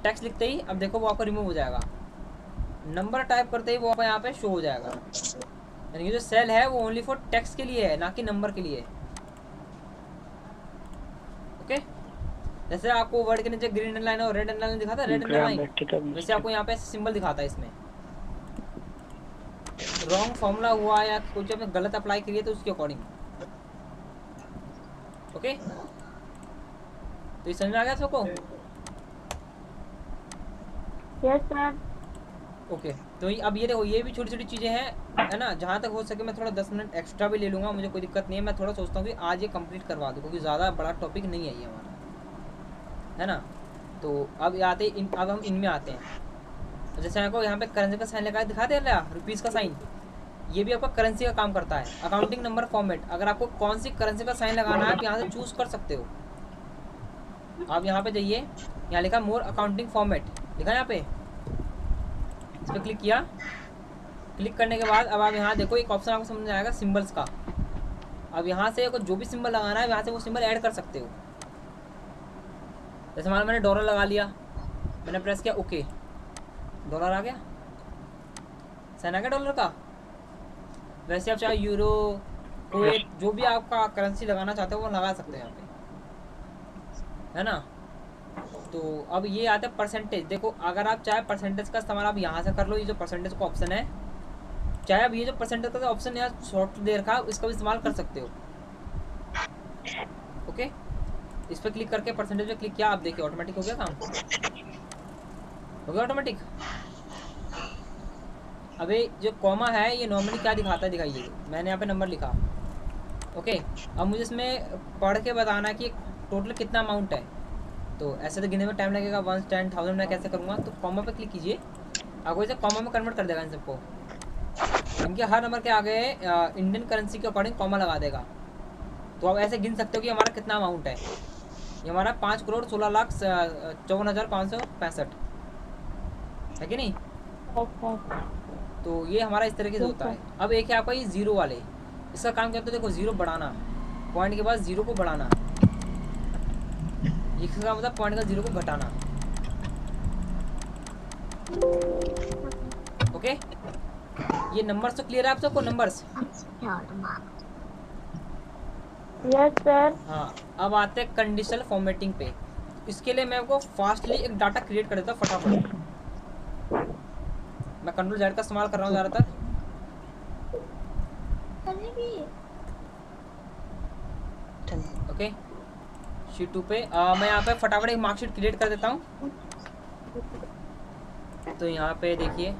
टैक्स लिखते ही अब देखो वो आपको रिमूव हो जाएगा, नंबर टाइप करते ही वो आपको यहाँ पे शो हो जाएगा। यानी कि जो सेल है वो ओनली फॉर टैक्स के लिए है, ना कि नंबर के लिए। ओके जैसे आपको वर्ड के नीचे ग्रीन लाइन और रेड लाइन दिखाता है, रेड लाइन वैसे आपको यहाँ पे सिंबल दिखाता है। इसमें रॉन्ग फॉर्मूला हुआ या कुछ आपने गलत अप्लाई करिए तो उसके अकॉर्डिंग। ओके तो ये समझ में आ गया सबको। Yes sir. ओके तो अब ये देखो ये भी छोटी छोटी चीज़ें हैं, है ना। जहाँ तक हो सके मैं थोड़ा 10 मिनट एक्स्ट्रा भी ले लूँगा, मुझे कोई दिक्कत नहीं है। मैं थोड़ा सोचता हूँ कि आज ये कंप्लीट करवा दूँ, क्योंकि ज़्यादा बड़ा टॉपिक नहीं है ये हमारा, है ना। तो अब आते अब हम इनमें आते हैं। जैसे आपको यहाँ पे करेंसी का साइन लगा दिखा दे रहा है, रुपीज़ का साइन, ये भी आपका करेंसी का काम करता है। अकाउंटिंग नंबर फॉर्मेट, अगर आपको कौन सी करेंसी का साइन लगाना है आप यहाँ से चूज़ कर सकते हो। आप यहाँ पे जाइए, यहाँ लिखा मोर अकाउंटिंग फॉर्मेट लिखा है यहाँ पे, इस पर क्लिक किया। क्लिक करने के बाद अब आप यहाँ देखो एक ऑप्शन आपको समझ में आएगा सिंबल्स का। अब यहाँ से जो भी सिंबल लगाना है यहाँ से वो सिंबल ऐड कर सकते हो। जैसे मान मैंने डॉलर लगा लिया, मैंने प्रेस किया ओके, डॉलर आ गया, साइन आ गया डॉलर का। वैसे आप चाहे यूरो कुवैत जो भी आपका करेंसी लगाना चाहते हो वो लगा सकते हैं यहाँ पे, है ना। तो अब ये आता है परसेंटेज। देखो अगर आप चाहे परसेंटेज का इस्तेमाल आप यहाँ से कर लो, ये जो परसेंटेज का ऑप्शन है, चाहे अब ये जो परसेंटेज का ऑप्शन यहाँ शॉर्ट दे रखा है इसका भी इस्तेमाल कर सकते हो। ओके इस पर क्लिक करके परसेंटेज पे क्लिक किया, आप देखिए ऑटोमेटिक हो गया काम, हो गया ऑटोमेटिक। अबे जो कॉमा है ये नॉर्मली क्या दिखाता है, दिखाइए। मैंने यहाँ पे नंबर लिखा, ओके। अब मुझे इसमें पढ़ के बताना है कि टोटल कितना अमाउंट है। तो ऐसे तो गिनने में टाइम लगेगा, 1, 10, 1000 मैं कैसे करूँगा। तो कॉमा पे क्लिक कीजिए, आपको इसे कॉमा में कन्वर्ट कर देगा इन सबको। इनके हर नंबर के आगे इंडियन करेंसी के अकॉर्डिंग कॉमा लगा देगा। तो आप ऐसे गिन सकते हो कि हमारा कितना अमाउंट है। ये हमारा 5,16,54,565 है कि नहीं। तो ये हमारा इस तरीके से होता है। अब एक है आपका ये जीरो वाले, इसका काम क्या होता है, देखो जीरो बढ़ाना, पॉइंट के बाद जीरो को बढ़ाना, इसका काम होता है पॉइंट का जीरो को घटाना। ओके ये नंबर्स तो क्लियर है आप सबको, नंबर्स। Yes sir. हाँ अब आते हैं कंडीशनल फॉर्मेटिंग पे। इसके लिए मैं आपको फास्टली एक डाटा क्रिएट कर देता हूँ फटाफट। मैं कंट्रोल Z का इस्तेमाल कर रहा हूँ ज़्यादातर। ओके शीट 2 पे मैं यहाँ पे फटाफट एक मार्कशीट क्रिएट कर देता हूँ। तो यहाँ पे देखिए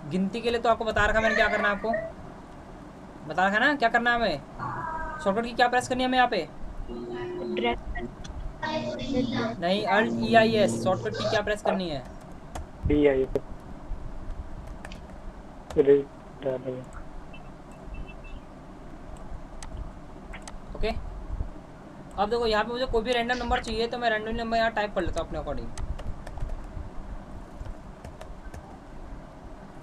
गिनती के लिए तो आपको बता रखा मैंने क्या करना है, आपको बता रखा ना क्या करना है हमें। शॉर्टकट की क्या प्रेस करनी है हमें यहाँ पे? नहीं, अल्ट EIS। शॉर्टकट की क्या प्रेस करनी है? ओके, अब देखो यहाँ पे मुझे कोई भी रैंडम नंबर चाहिए तो मैं रैंडम नंबर यहाँ टाइप कर लेता हूँ अपने अकॉर्डिंग।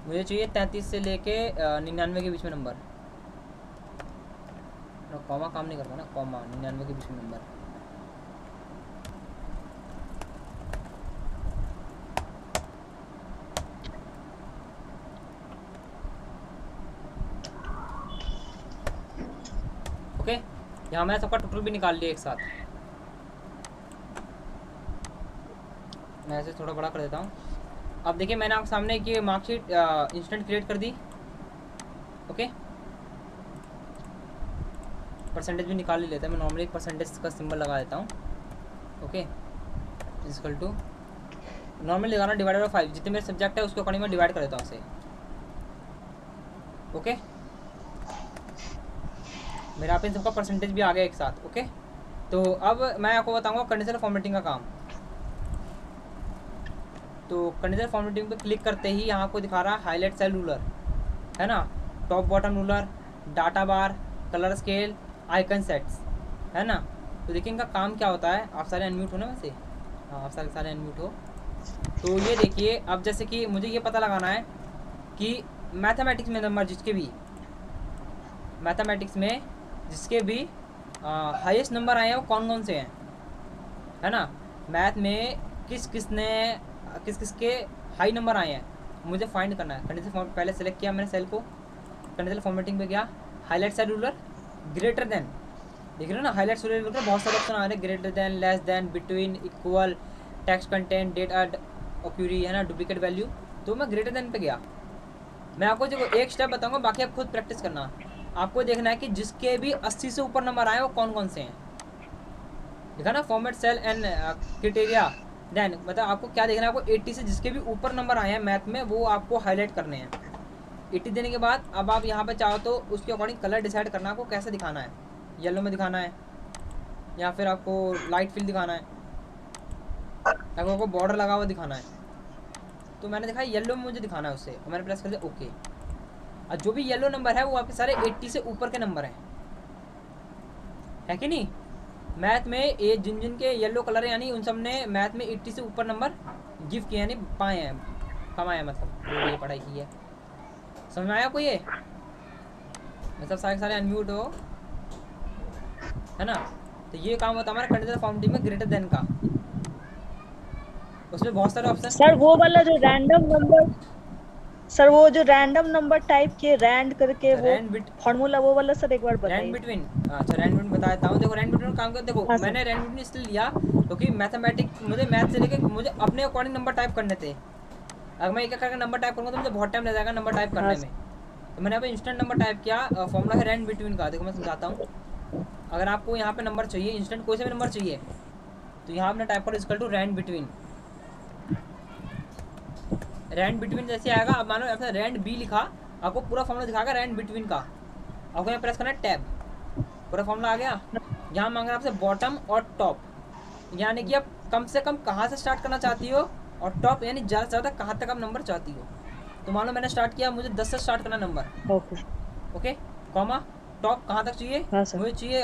मुझे चाहिए 33 से लेके 99 के बीच में नंबर। कॉमा काम नहीं करता ना, कॉमा 99 के बीच में नंबर। ओके, यहाँ मैंने सबका टोटल भी निकाल लिया एक साथ। मैं ऐसे थोड़ा बड़ा कर देता हूँ। अब देखिए मैंने आपके सामने कि मार्कशीट इंस्टेंट क्रिएट कर दी। ओके, परसेंटेज भी निकाल ही लेता है। मैं नॉर्मली एक परसेंटेज का सिंबल लगा देता हूँ। ओके, इक्वल टू नॉर्मली लगाना डिवाइडेड बाय 5। जितने मेरे सब्जेक्ट है उसके अकॉर्डिंग मैं डिवाइड कर देता हूँ उसे। ओके, मेरे यहाँ पे इन सबका परसेंटेज भी आ गया एक साथ। ओके, तो अब मैं आपको बताऊँगा कंडीशनल फॉर्मेटिंग का काम। तो कंडीशनल फॉर्मेटिंग पे क्लिक करते ही यहाँ आपको दिखा रहा है हाईलाइट सेल रूलर, है ना, टॉप बॉटम रूलर, डाटा बार, कलर स्केल, आइकन सेट्स, है ना। तो देखिए इनका काम क्या होता है। आप सारे अनम्यूट हो ना वैसे? हाँ, आप सारे अनम्यूट हो। तो ये देखिए, अब जैसे कि मुझे ये पता लगाना है कि मैथमेटिक्स में नंबर जिसके भी हाईएस्ट नंबर आए हैं वो कौन कौन से हैं, है ना। मैथ में किस किसके हाई नंबर आए हैं मुझे फाइंड करना है। कंडीशनल पहले सेलेक्ट किया मैंने सेल को, कंडीशनल फॉर्मेटिंग पे गया, highlight cell rules, greater than, देख रहे हो ना, हाईलाइट सेल रूलर बहुत सारे ऑप्शन आ रहे हैं, greater than, less than, between, equal, text content, date ऑक्यूरी, है ना, डुप्लीकेट वैल्यू। तो मैं ग्रेटर देन पे गया। मैं आपको जो एक स्टेप बताऊंगा, बाकी आप खुद प्रैक्टिस करना। आपको देखना है कि जिसके भी 80 से ऊपर नंबर आए वो कौन कौन से हैं। देखा ना, format cell and criteria. Then मतलब आपको क्या देखना है, आपको 80 से जिसके भी ऊपर नंबर आए हैं मैथ में वो आपको हाईलाइट करने हैं। 80 देने के बाद अब आप यहाँ पे चाहो तो उसके अकॉर्डिंग कलर डिसाइड करना आपको कैसे दिखाना है। येलो में दिखाना है या फिर आपको लाइट फील दिखाना है, या आपको बॉर्डर लगा हुआ दिखाना है। तो मैंने देखा येलो में मुझे दिखाना है उससे, और मैंने प्रेस कर दिया ओके। और जो भी येलो नंबर है वो आपके सारे 80 से ऊपर के नंबर हैं, है कि नहीं। मैथ में ये जिन के येलो कलर है यानी उन सब ने मैथ में 80 से ऊपर नंबर गिव किए, यानी पाए हैं, कमाए हैं, मतलब ये पढ़ाई की है। समझ में आया आपको ये? मतलब सारे अनम्यूट हो, है ना। तो ये काम होता है हमारा कंडीशनल फॉर्मेटिंग में ग्रेटर देन का। उसमें बहुत सारे ऑप्शन। सर वो वाला जो रैंडम नंबर, सर वो जो रैंडम नंबर टाइप के रैंड करके वो फार्मूला वो वाला सर एक बार बताइए। रैंड बिटवीन, अच्छा रैंड बिटवीन बता देता हूँ। देखो रैंड बिटवीन काम करते, देखो मैंने रैंड बिटवीन इसलिए लिया क्योंकि मैथमेटिक्स मुझे मैथ से लेके मुझे अपने अकॉर्डिंग नंबर टाइप करने थे। अगर मैं एक करके नंबर टाइप करूँगा तो मुझे बहुत टाइम लग जाएगा नंबर टाइप करने में। तो मैंने यहाँ पे इंस्टेंट नंबर टाइप किया। फॉर्मूला है रैंड बिटवीन का। देखो मैं समझाता हूँ। अगर आपको यहाँ पे नंबर चाहिए, इंस्टेंट कोई से भी नंबर चाहिए, तो यहाँ आपने टाइप करो equal to rand between. Rand between जैसे आएगा, अब मानो आपने रैंड बी लिखा, आपको पूरा फॉर्मूला दिखाएगा रैंड बिटवीन का। आपको यहाँ प्रेस करना है टैब, पूरा फॉर्मूला आ गया। यहाँ मांग रहा है आपसे बॉटम और टॉप, यानी कि आप कम से कम कहाँ से स्टार्ट करना चाहती हो, और टॉप यानी ज़्यादा से ज़्यादा कहाँ तक आप नंबर चाहती हो। तो मान लो मैंने स्टार्ट किया, मुझे 10 से स्टार्ट करना नंबर। ओके, कॉमा टॉप कहाँ तक चाहिए? मुझे चाहिए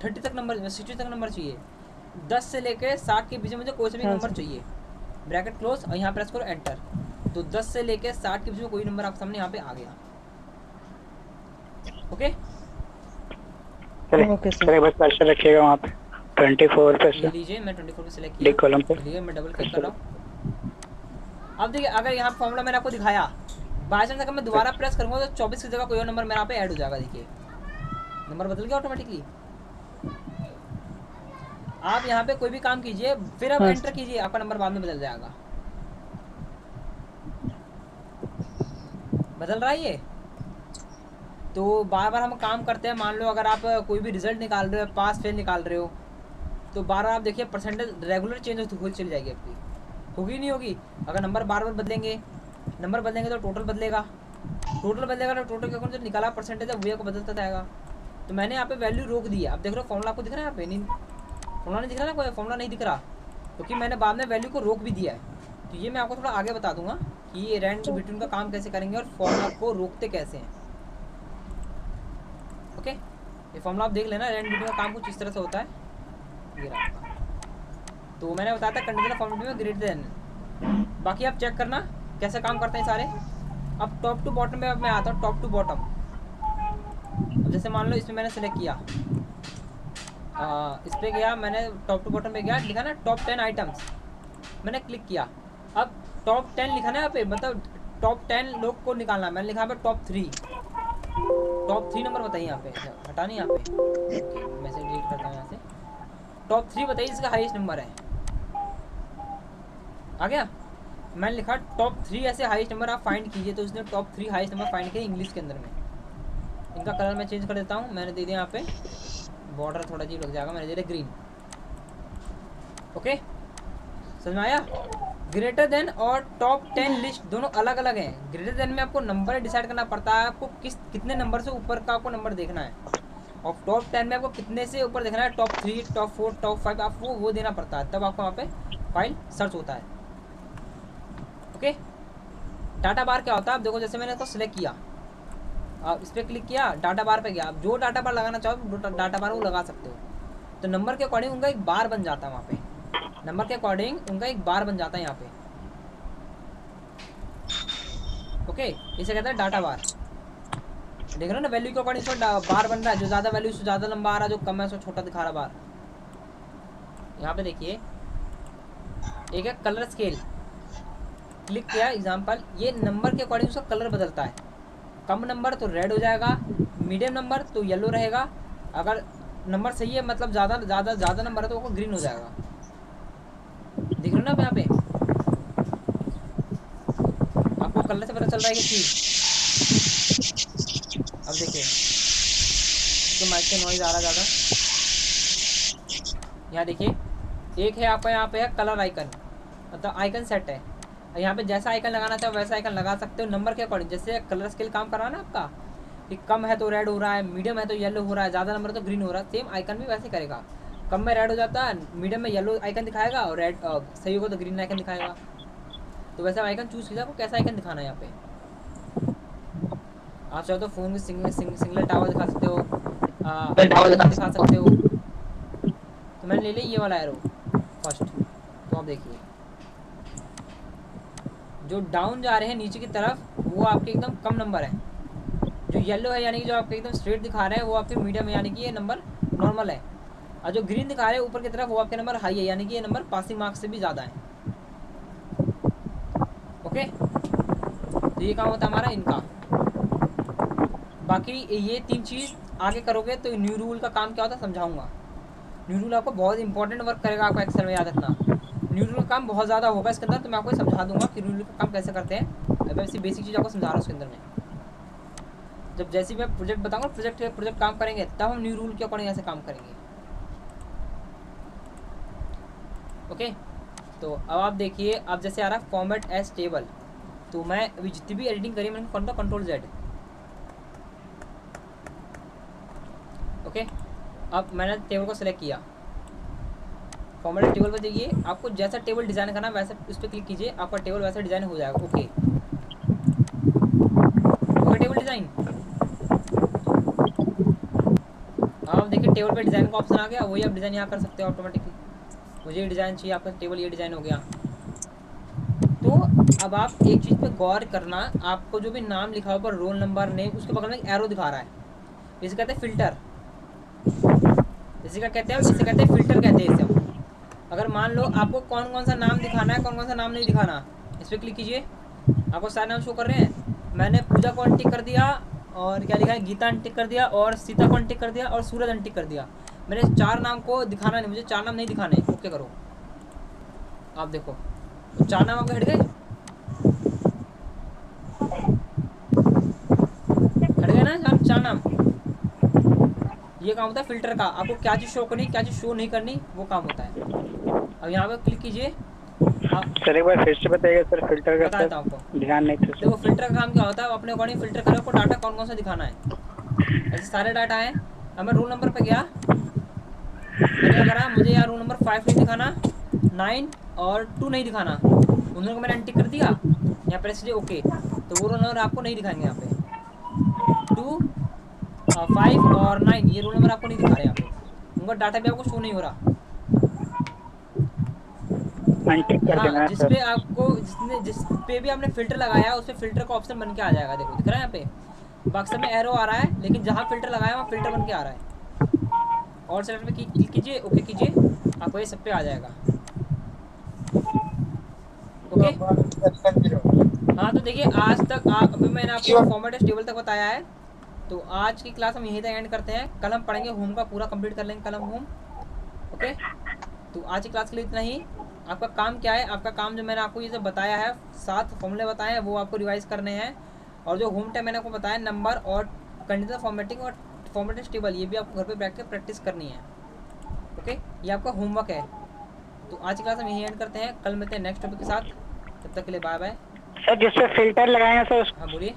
30 तक नंबर, 60 तक नंबर चाहिए। 10 से लेके 60 के बीच में मुझे कोई से भी नंबर चाहिए। ब्रैकेट क्लोज और यहाँ प्रेस करो एंटर। तो 10 से लेके 60 के बीच में कोई नंबर आपके सामने यहाँ पे आ गया। ओके, चलिए बस कर्सर रखिएगा वहाँ पे 24 पे से लीजिए। मैं 24 पे सिलेक्ट किया, कॉलम पे लीजिए, मैं डबल क्लिक कर रहा हूँ। अब देखिए अगर यहाँ फॉर्मूला मैंने आपको दिखाया, बाई चांस अगर मैं दोबारा प्रेस करूँगा तो 24 की जगह कोई और नंबर मेरे यहाँ पे ऐड हो जाएगा। देखिए नंबर बदल गया ऑटोमेटिकली। आप यहाँ पे कोई भी काम कीजिए, फिर आप एंटर कीजिए, आपका नंबर बाद में बदल जाएगा। बदल रहा है ये। तो बार बार हम काम करते हैं, मान लो अगर आप कोई भी रिजल्ट निकाल रहे हो, पास फेल निकाल रहे हो, तो बार बार आप देखिए परसेंटेज रेगुलर चेंज होती चली जाएगी आपकी, होगी नहीं होगी। अगर नंबर बार बार बदलेंगे, नंबर बदलेंगे तो टोटल बदलेगा, टोटल बदलेगा तो टोटल के अकाउंट जो निकाला परसेंटेज है वो को बदलता जाएगा। तो मैंने यहाँ पे वैल्यू रोक दी है। आप देख रहे हो फॉर्मूला आपको दिख रहा है यहाँ पे? नहीं, फॉर्मूला नहीं दिख रहा ना, कोई फॉर्मूला नहीं दिख रहा, क्योंकि मैंने बाद में वैल्यू को रोक भी दिया है। तो ये मैं आपको थोड़ा आगे बता दूंगा कि ये रैंड बिटवीन का काम कैसे करेंगे और फॉर्मूला को रोकते कैसे हैं। ओके, ये फॉर्मूला आप देख लेना, रैंड बिटवीन का काम कुछ इस तरह से होता है। ये रहा आपका। तो मैंने बताया था कंडीशनल फॉर्मेट में ग्रेटर देन, बाकी आप चेक करना कैसे काम करते हैं सारे। अब टॉप टू बॉटम में मैं आता हूँ, टॉप टू बॉटम। जैसे मान लो इसमें मैंने सेलेक्ट किया, इस पर गया, मैंने टॉप टू बॉटम पे गया, लिखा ना टॉप 10 आइटम्स, मैंने क्लिक किया। अब टॉप 10 लिखा ना यहाँ पे, मतलब टॉप 10 लोग को निकालना है। मैंने लिखा यहाँ पे टॉप 3, टॉप 3 नंबर बताइए यहाँ पे, हटा नहीं यहाँ पे, मैसेज डिलीट करता हूँ यहाँ से। टॉप 3 बताइए इसका हाईएस्ट नंबर है, आ गया। मैंने लिखा टॉप 3 ऐसे हाईएस्ट नंबर आप फाइंड कीजिए, तो उसने टॉप 3 हाईएस्ट नंबर फाइंड किए इंग्लिश के अंदर में। इनका कलर मैं चेंज कर देता हूँ, मैंने दे दिया यहाँ पे बॉर्डर थोड़ा अजीब लग जाएगा, मैंने दे दिया ग्रीन। ओके, समझ में आया? ग्रेटर देन और टॉप 10 लिस्ट दोनों अलग अलग हैं। ग्रेटर देन में आपको नंबर डिसाइड करना पड़ता है, आपको कितने नंबर से ऊपर का आपको नंबर देखना है, और टॉप 10 में आपको कितने से ऊपर देखना है, टॉप 3, टॉप 4, टॉप 5, आपको वो देना पड़ता है, तब आपको वहाँ पे फाइल सर्च होता है। ओके, डाटा बार क्या होता है? आप देखो, जैसे मैंने इसको सिलेक्ट किया, आप इस पर क्लिक किया, डाटा बार पे गया, आप जो डाटा बार लगाना चाहो डाटा बार वो लगा सकते हो। तो नंबर के अकॉर्डिंग उनका एक बार बन जाता है वहाँ पे, नंबर के अकॉर्डिंग उनका एक बार बन जाता है यहाँ पे। ओके, इसे कहते हैं डाटा बार। देख रहे हो ना, वैल्यू के अकॉर्डिंग बार बन रहा है, जो ज़्यादा वैल्यू उससे ज़्यादा लंबा आ रहा है, जो कम है उसको छोटा दिखा रहा बार। यहाँ पे देखिए एक है कलर स्केल, क्लिक किया एग्जाम्पल, ये नंबर के अकॉर्डिंग उसका कलर बदलता है। कम नंबर तो रेड हो जाएगा, मीडियम नंबर तो येलो रहेगा, अगर नंबर सही है मतलब ज़्यादा नंबर है तो वो ग्रीन हो जाएगा। देख रहे हो ना आप यहाँ पे, आपको कलर से पता चल रहा है कि ठीक। अब देखिए तो माइक से नॉइज आ रहा ज़्यादा। यहाँ देखिए एक है आपका, यहाँ पे है कलर आइकन, मतलब आइकन सेट है। यहाँ पे जैसा आइकन लगाना चाहो वैसा आइकन लगा सकते हो नंबर के अकॉर्डिंग। जैसे कलर स्केल काम कर रहा है ना आपका, कि कम है तो रेड हो रहा है, मीडियम है तो येलो हो रहा है, ज़्यादा नंबर तो ग्रीन हो रहा है, सेम आइकन भी वैसे करेगा। कम में रेड हो जाता है, मीडियम में येलो आइकन दिखाएगा, और रेड सही होगा तो ग्रीन आइकन दिखाएगा। तो वैसा आइकन चूज़ कीजिए आपको कैसा आइकन दिखाना है यहाँ पे। आप चाहो तो फ़ोन में सिंगल टावर दिखा सकते हो, दिखा सकते हो। तो मैंने ले लिया ये वाला एरो फर्स्ट। तो आप देखिए जो डाउन जा रहे हैं नीचे की तरफ वो आपके एकदम कम नंबर है, जो येलो है यानी कि जो आपके एकदम स्ट्रेट दिखा रहे हैं वो आपके मीडियम है, यानी कि ये नंबर नॉर्मल है, और जो ग्रीन दिखा रहे हैं ऊपर की तरफ वो आपके नंबर हाई है, यानी कि ये नंबर पासिंग मार्क्स से भी ज़्यादा है। ओके, तो ये काम होता है हमारा इनका। बाकी ये 3 चीज़ आगे करोगे तो न्यू रूल का काम क्या होता है समझाऊंगा। न्यू रूल आपको बहुत इंपॉर्टेंट वर्क करेगा, आपको एक्सेल में याद रखना। न्यू रूल का काम बहुत ज़्यादा होगा इसके अंदर, तो मैं आपको समझा दूंगा कि न्यू रूल का काम कैसे करते हैं। अब ऐसी बेसिक चीज़ आपको समझा रहा हूँ उसके अंदर में। जब जैसे मैं प्रोजेक्ट बताऊँगा, प्रोजेक्ट काम करेंगे तब हम न्यू रूल के अकॉर्डिंग ऐसे काम करेंगे। ओके, तो अब आप देखिए, अब जैसे आ रहा है फॉर्मेट एज टेबल, तो मैं अभी जितनी भी एडिटिंग करी मैंने करता हूँ कंट्रोल Z। ओके, अब मैंने टेबल को सिलेक्ट किया, फॉर्मेट टेबल पर जाइए, आपको जैसा टेबल डिज़ाइन करना वैसे उस पर क्लिक कीजिए, आपका टेबल वैसा डिज़ाइन हो जाएगा। Okay, table design. अब देखिए टेबल पे डिज़ाइन का ऑप्शन आ गया, वही आप डिज़ाइन यहाँ कर सकते हो ऑटोमेटिकली। मुझे ये डिज़ाइन चाहिए, आपका टेबल ये डिज़ाइन हो गया। तो अब आप एक चीज़ पे गौर करना, आपको जो भी नाम लिखा हुआ ऊपर रोल नंबर नेम, उसके बगल में एक एरो दिखा रहा है, इसे कहते हैं फिल्टर। इसे क्या कहते हैं? इसे कहते हैं फिल्टर कहते हैं इसे। अगर मान लो आपको कौन कौन सा नाम दिखाना है, कौन कौन सा नाम नहीं दिखाना, इस पर क्लिक कीजिए, आपको सारे नाम शो कर रहे हैं। मैंने पूजा को अनटिक कर दिया, और क्या लिखा है, गीता अनटिक कर दिया, और सीता को अनटिक कर दिया, और सूरज अनटिक कर दिया। मेरे 4 नाम को दिखाना नहीं, मुझे 4 नाम नहीं दिखाने। ओके करो, आप देखो तो 4 नाम आपके हट गए, हट गए ना 4 नाम। ये काम होता है फिल्टर का, आपको क्या चीज़ शो करनी क्या चीज़ शो नहीं करनी वो काम होता है। अब यहाँ पे क्लिक कीजिए। सर एक बार फिर से बताइएगा सर, फिल्टर का बताता हूँ आपको, ध्यान नहीं था। देखो फिल्टर का काम क्या होता है, अपने अकॉर्डिंग फिल्टर करो, आपको डाटा कौन कौन सा दिखाना है। ऐसे सारे डाटा हैं। अब मैं रोल नंबर पे गया, मैंने क्या करा, मुझे यहाँ रोल नंबर 5 नहीं दिखाना, 9 और 2 नहीं दिखाना, उन दोनों को मैंने अनटिक कर दिया। यहाँ प्रेस कीजिए ओके, तो वो रोल नंबर आपको नहीं दिखाएंगे। यहाँ पे 2, 5 और 9 ये रोल नंबर आपको नहीं दिखा रहे, यहाँ पे उनका डाटा भी आपको शो नहीं हो रहा। हाँ, जिस पे आपको जिस पे भी आपने फिल्टर लगाया है उस पे फिल्टर का ऑप्शन बन के आ जाएगा। देखो दिख रहा है यहाँ पे बक्से में एरो आ रहा है, लेकिन जहाँ फिल्टर लगाया है वहाँ फिल्टर बन के आ रहा है। और सेलेक्ट पे क्लिक कीजिए, ओके कीजिए, आपको ये सब पे आ जाएगा। ओके हाँ, तो देखिए आज तक अभी मैंने आपको फॉर्मेट टेबल तक बताया है। तो आज की क्लास हम यहीं तक एंड करते हैं, कल हम पढ़ेंगे होम का पूरा कंप्लीट कर लेंगे, कल हम होम। ओके, तो आज की क्लास के लिए इतना ही। आपका काम क्या है, आपका काम जो मैंने आपको ये सब बताया है, 7 फॉर्मूले बताए हैं, वो आपको रिवाइज करने हैं। और जो होम टाइम मैंने आपको बताया नंबर और कंडीशनल फॉर्मेटिंग और फॉर्मेटेड टेबल, ये भी आपको घर पे बैठ के प्रैक्टिस करनी है। ओके, ये आपका होमवर्क है। तो आज की क्लास हम यहीं एंड करते हैं, कल मिलते हैं नेक्स्ट टॉपिक के साथ। तब तक के लिए बाय बाय। सर जिससे फिल्टर लगाएंगे सर, हाँ बोलिए।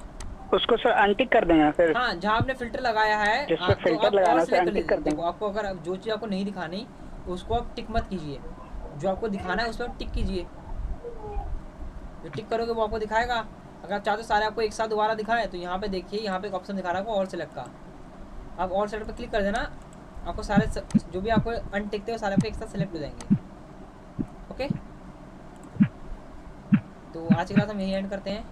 उसको सर अनटिक कर देंगे फिर। हाँ, जहाँ आपने फिल्टर लगाया है जिससे फिल्टर लगाना है अनटिक कर देंगे। आपको अगर जो चीज़ आपको नहीं दिखानी उसको आप टिक मत कीजिए, जो आपको दिखाना है उस पर टिक कीजिए। जो टिक करोगे वो आपको दिखाएगा। अगर आप चाहते हो सारे आपको एक साथ दोबारा दिखाए तो यहाँ पे देखिए, यहाँ पे एक ऑप्शन दिखा रहा है ऑल सेलेक्ट का, आप ऑल सेलेक्ट पे क्लिक कर देना, आपको सारे जो भी आपको अनटिकते हो सारे आपको एक साथ सेलेक्ट हो जाएंगे। ओके, तो आज की क्लास हम यही एंड करते हैं।